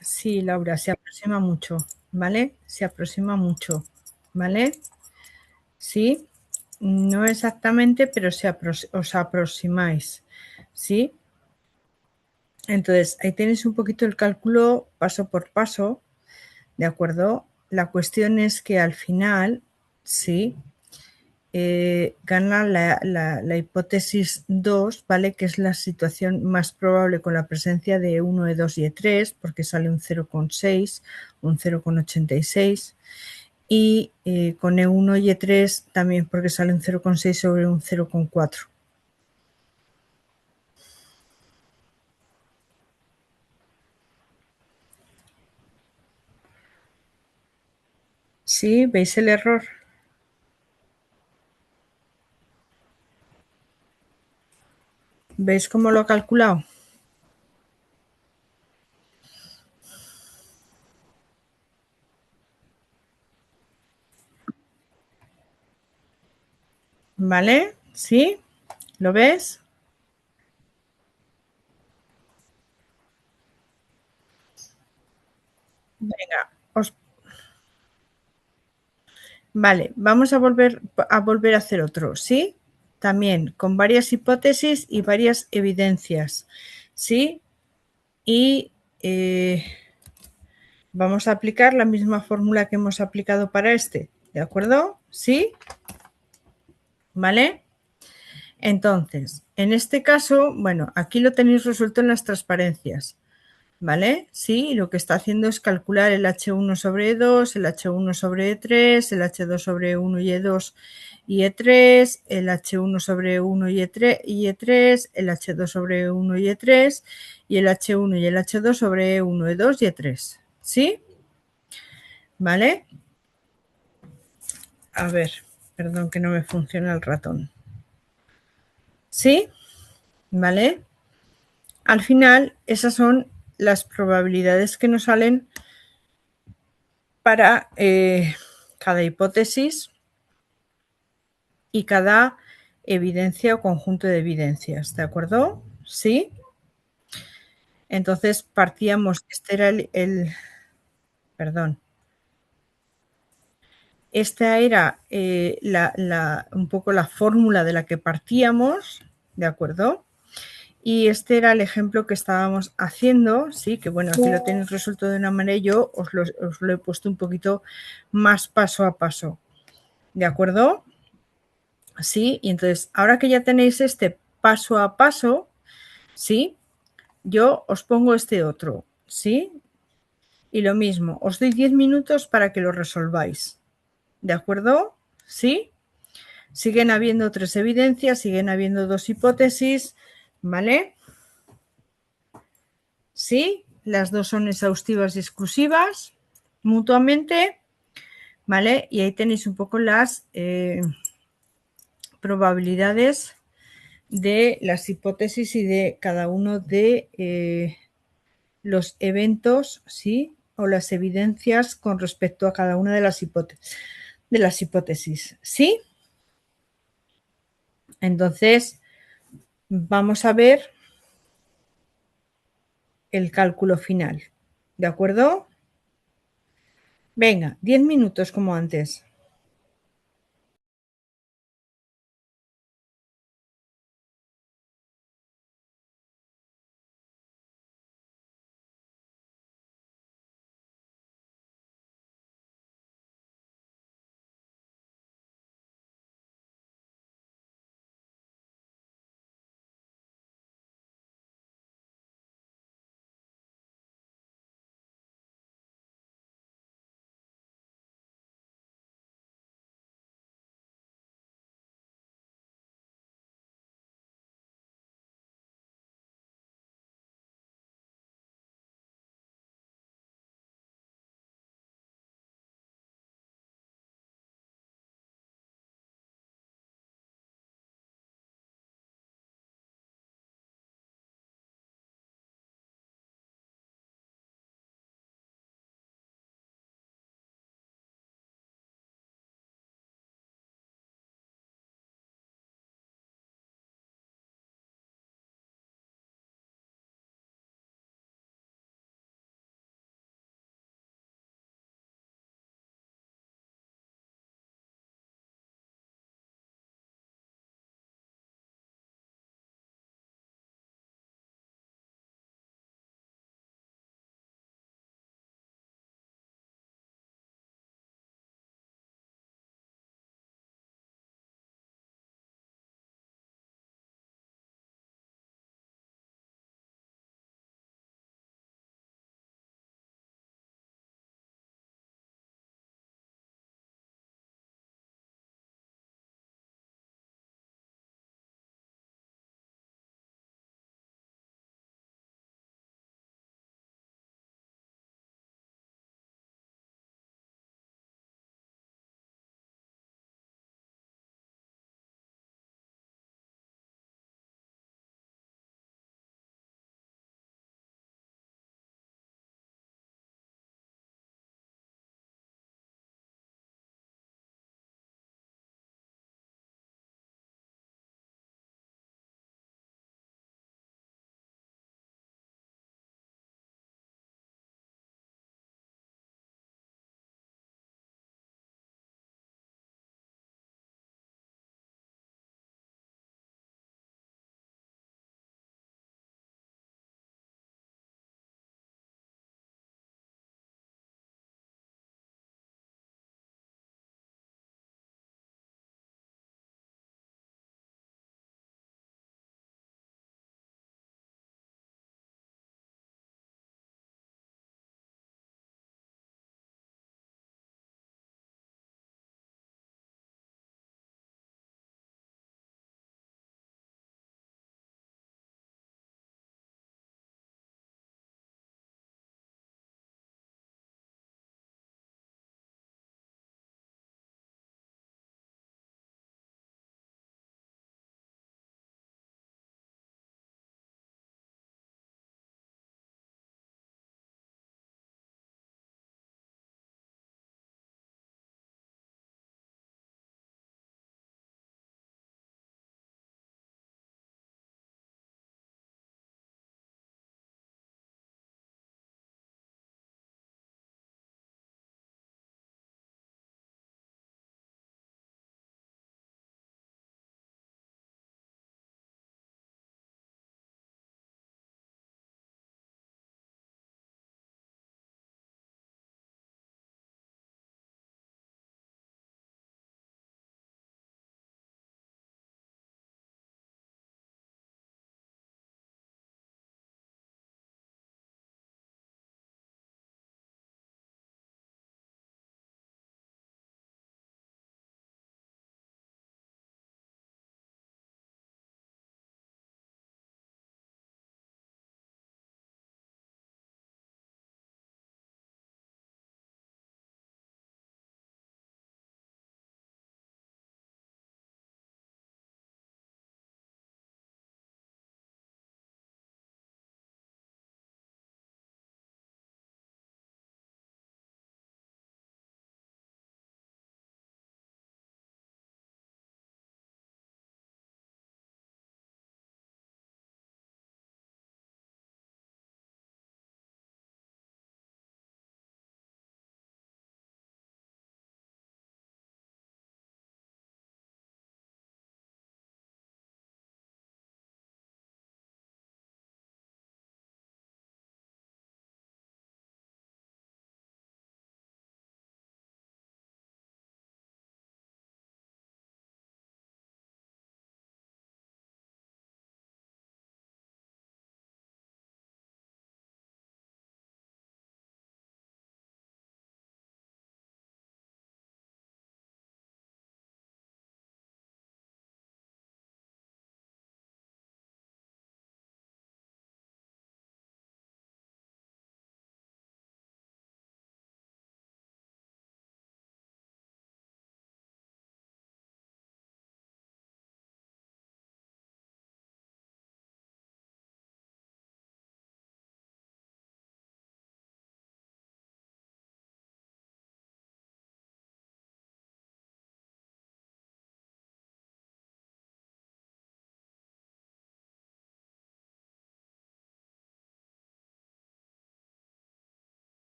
Sí, Laura, se aproxima mucho, ¿vale? Se aproxima mucho, ¿vale? Sí, no exactamente, pero os aproximáis, ¿sí? Entonces, ahí tenéis un poquito el cálculo paso por paso, ¿de acuerdo? La cuestión es que al final, sí, gana la hipótesis 2, ¿vale? Que es la situación más probable con la presencia de 1, E2 y E3, porque sale un 0,6, un 0,86. Y con E1 y E3 también porque sale un 0,6 sobre un 0,4. ¿Sí? ¿Veis el error? ¿Veis cómo lo ha calculado? ¿Vale? ¿Sí? ¿Lo ves? Venga, vale, vamos a volver a hacer otro, ¿sí? También con varias hipótesis y varias evidencias, ¿sí? Y vamos a aplicar la misma fórmula que hemos aplicado para este, ¿de acuerdo? ¿Sí? ¿Vale? Entonces, en este caso, bueno, aquí lo tenéis resuelto en las transparencias, ¿vale? Sí, lo que está haciendo es calcular el H1 sobre E2, el H1 sobre E3, el H2 sobre E1 y E2 y E3, el H1 sobre E1 y E3, el H2 sobre E1 y E3 y el H1 y el H2 sobre E1, E2 y E3, ¿sí? ¿Vale? A ver, perdón que no me funciona el ratón. ¿Sí? ¿Vale? Al final, esas son las probabilidades que nos salen para cada hipótesis y cada evidencia o conjunto de evidencias, ¿de acuerdo? ¿Sí? Entonces partíamos, este era perdón, esta era un poco la fórmula de la que partíamos, ¿de acuerdo? Y este era el ejemplo que estábamos haciendo, sí, que bueno, aquí lo tenéis resuelto de una manera y yo os lo he puesto un poquito más paso a paso, ¿de acuerdo? Sí, y entonces ahora que ya tenéis este paso a paso, sí, yo os pongo este otro, sí, y lo mismo, os doy 10 minutos para que lo resolváis, ¿de acuerdo? Sí, siguen habiendo 3 evidencias, siguen habiendo 2 hipótesis, ¿vale? Sí, las dos son exhaustivas y exclusivas mutuamente, ¿vale? Y ahí tenéis un poco las probabilidades de las hipótesis y de cada uno de los eventos, ¿sí? O las evidencias con respecto a cada una de las hipótesis, ¿sí? Entonces, vamos a ver el cálculo final, ¿de acuerdo? Venga, 10 minutos como antes.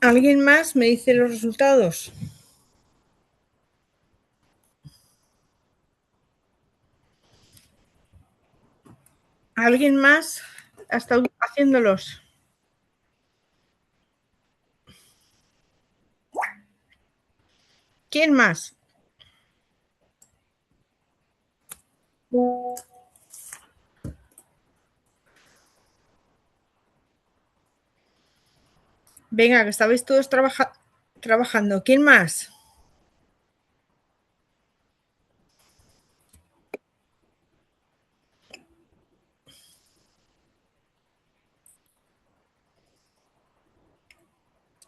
¿Alguien más me dice los resultados? ¿Alguien más ha estado haciéndolos? ¿Quién más? Venga, que estabais todos trabajando. ¿Quién más?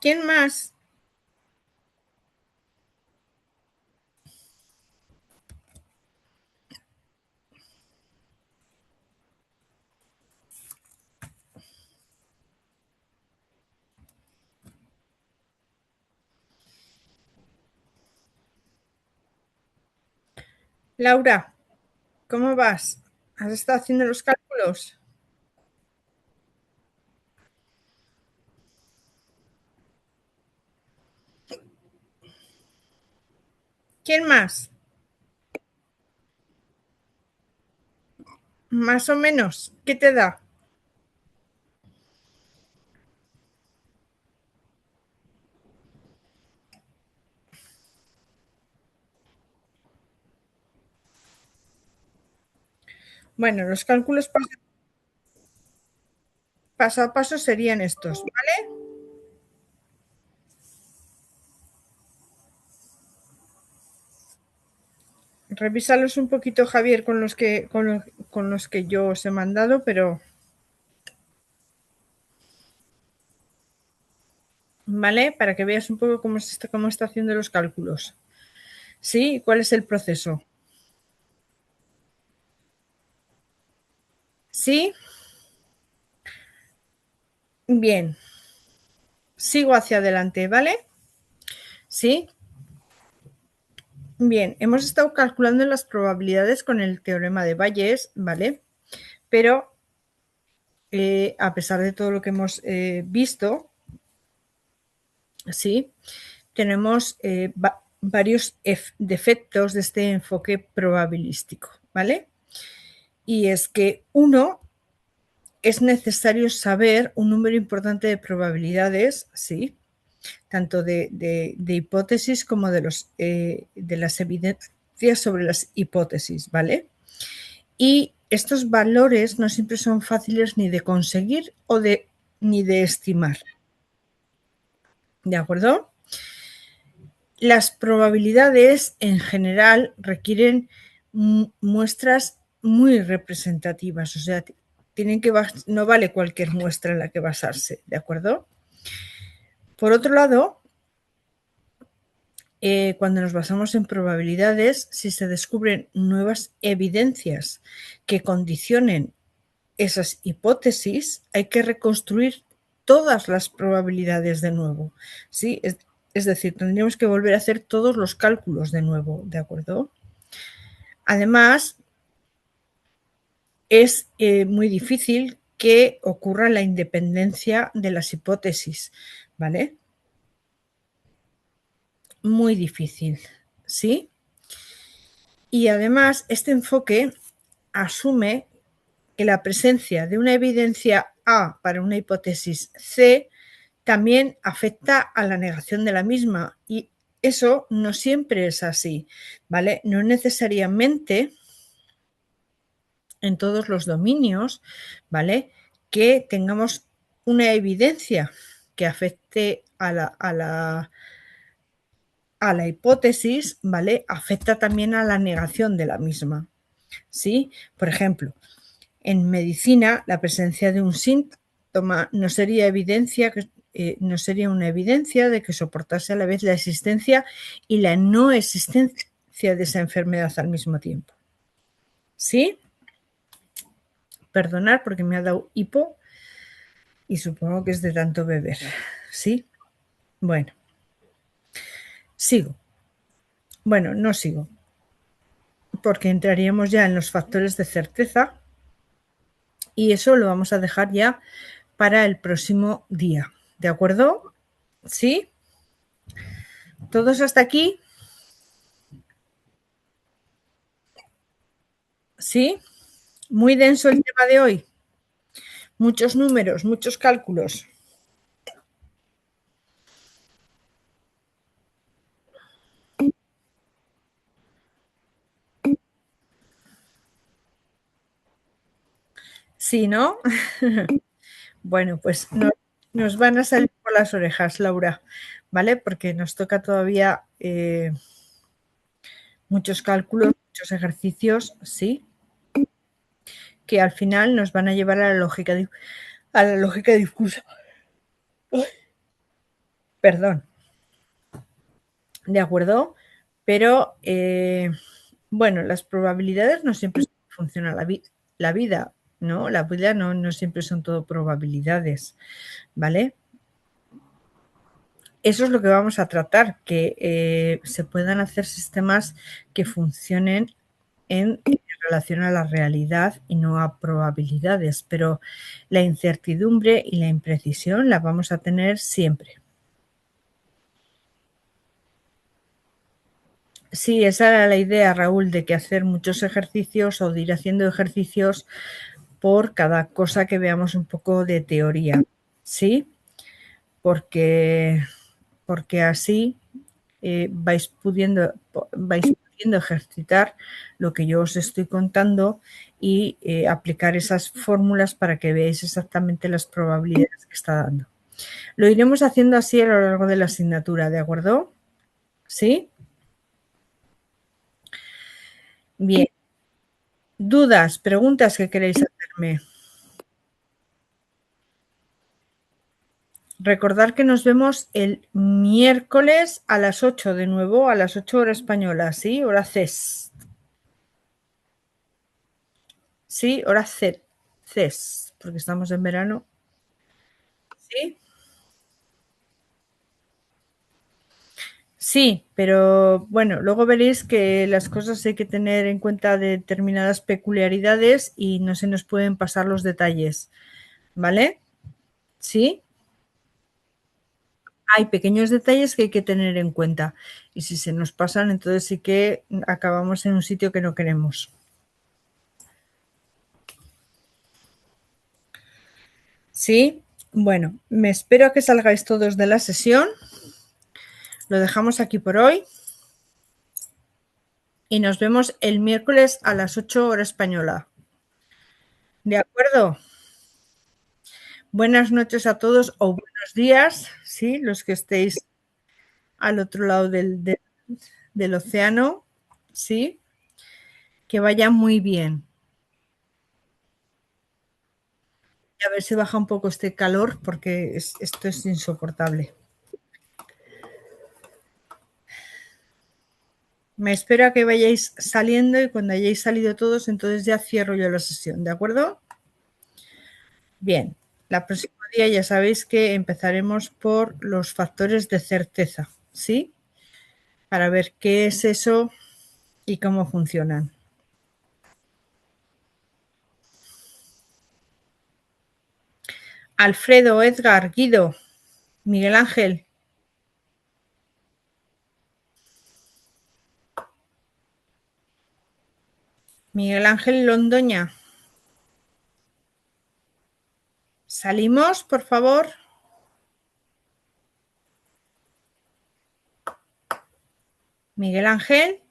¿Quién más? Laura, ¿cómo vas? ¿Has estado haciendo los cálculos? ¿Quién más? Más o menos. ¿Qué te da? Bueno, los cálculos paso a paso serían estos, ¿vale? Revísalos un poquito, Javier, con los que yo os he mandado, pero ¿vale? Para que veas un poco cómo está haciendo los cálculos. ¿Sí? ¿Cuál es el proceso? ¿Sí? Bien. Sigo hacia adelante, ¿vale? ¿Sí? Bien, hemos estado calculando las probabilidades con el teorema de Bayes, ¿vale? Pero a pesar de todo lo que hemos visto, sí, tenemos varios defectos de este enfoque probabilístico, ¿vale? Y es que uno, es necesario saber un número importante de probabilidades, sí, tanto de hipótesis como de las evidencias sobre las hipótesis, ¿vale? Y estos valores no siempre son fáciles ni de conseguir ni de estimar. ¿De acuerdo? Las probabilidades en general requieren muestras muy representativas, o sea, no vale cualquier muestra en la que basarse, ¿de acuerdo? Por otro lado, cuando nos basamos en probabilidades, si se descubren nuevas evidencias que condicionen esas hipótesis, hay que reconstruir todas las probabilidades de nuevo, ¿sí? Es decir, tendríamos que volver a hacer todos los cálculos de nuevo, ¿de acuerdo? Además, es muy difícil que ocurra la independencia de las hipótesis, ¿vale? Muy difícil, ¿sí? Y además, este enfoque asume que la presencia de una evidencia A para una hipótesis C también afecta a la negación de la misma, y eso no siempre es así, ¿vale? No necesariamente en todos los dominios, ¿vale? Que tengamos una evidencia que afecte a la hipótesis, ¿vale? Afecta también a la negación de la misma, ¿sí? Por ejemplo, en medicina, la presencia de un síntoma no sería una evidencia de que soportase a la vez la existencia y la no existencia de esa enfermedad al mismo tiempo. ¿Sí? Perdonad porque me ha dado hipo y supongo que es de tanto beber. ¿Sí? Bueno. Sigo. Bueno, no sigo. Porque entraríamos ya en los factores de certeza y eso lo vamos a dejar ya para el próximo día. ¿De acuerdo? ¿Sí? ¿Todos hasta aquí? ¿Sí? Muy denso el tema de hoy. Muchos números, muchos cálculos. Sí, ¿no? Bueno, pues nos van a salir por las orejas, Laura, ¿vale? Porque nos toca todavía muchos cálculos, muchos ejercicios, sí, que al final nos van a llevar a la lógica difusa. Perdón. ¿De acuerdo? Pero, bueno, las probabilidades no siempre funciona la vida, ¿no? La vida no siempre son todo probabilidades, ¿vale? Eso es lo que vamos a tratar, que se puedan hacer sistemas que funcionen en relación a la realidad y no a probabilidades, pero la incertidumbre y la imprecisión la vamos a tener siempre. Sí, esa era la idea, Raúl, de que hacer muchos ejercicios o de ir haciendo ejercicios por cada cosa que veamos un poco de teoría, ¿sí? Porque así vais pudiendo ejercitar lo que yo os estoy contando y aplicar esas fórmulas para que veáis exactamente las probabilidades que está dando. Lo iremos haciendo así a lo largo de la asignatura, ¿de acuerdo? ¿Sí? Bien. ¿Dudas, preguntas que queréis hacerme? Recordad que nos vemos el miércoles a las 8 de nuevo, a las 8 hora española, ¿sí? Hora CES. Sí, hora CES, porque estamos en verano. ¿Sí? Sí, pero bueno, luego veréis que las cosas hay que tener en cuenta determinadas peculiaridades y no se nos pueden pasar los detalles, ¿vale? ¿Sí? Hay pequeños detalles que hay que tener en cuenta y si se nos pasan, entonces sí que acabamos en un sitio que no queremos. ¿Sí? Bueno, me espero a que salgáis todos de la sesión. Lo dejamos aquí por hoy. Y nos vemos el miércoles a las 8 hora española. ¿De acuerdo? Buenas noches a todos o buenos días, ¿sí? Los que estéis al otro lado del océano, ¿sí? Que vaya muy bien. Y a ver si baja un poco este calor porque esto es insoportable. Me espero a que vayáis saliendo y cuando hayáis salido todos, entonces ya cierro yo la sesión, ¿de acuerdo? Bien, la próxima día ya sabéis que empezaremos por los factores de certeza, ¿sí? Para ver qué es eso y cómo funcionan. Alfredo, Edgar, Guido, Miguel Ángel. Miguel Ángel Londoña. ¿Salimos, por favor? Miguel Ángel.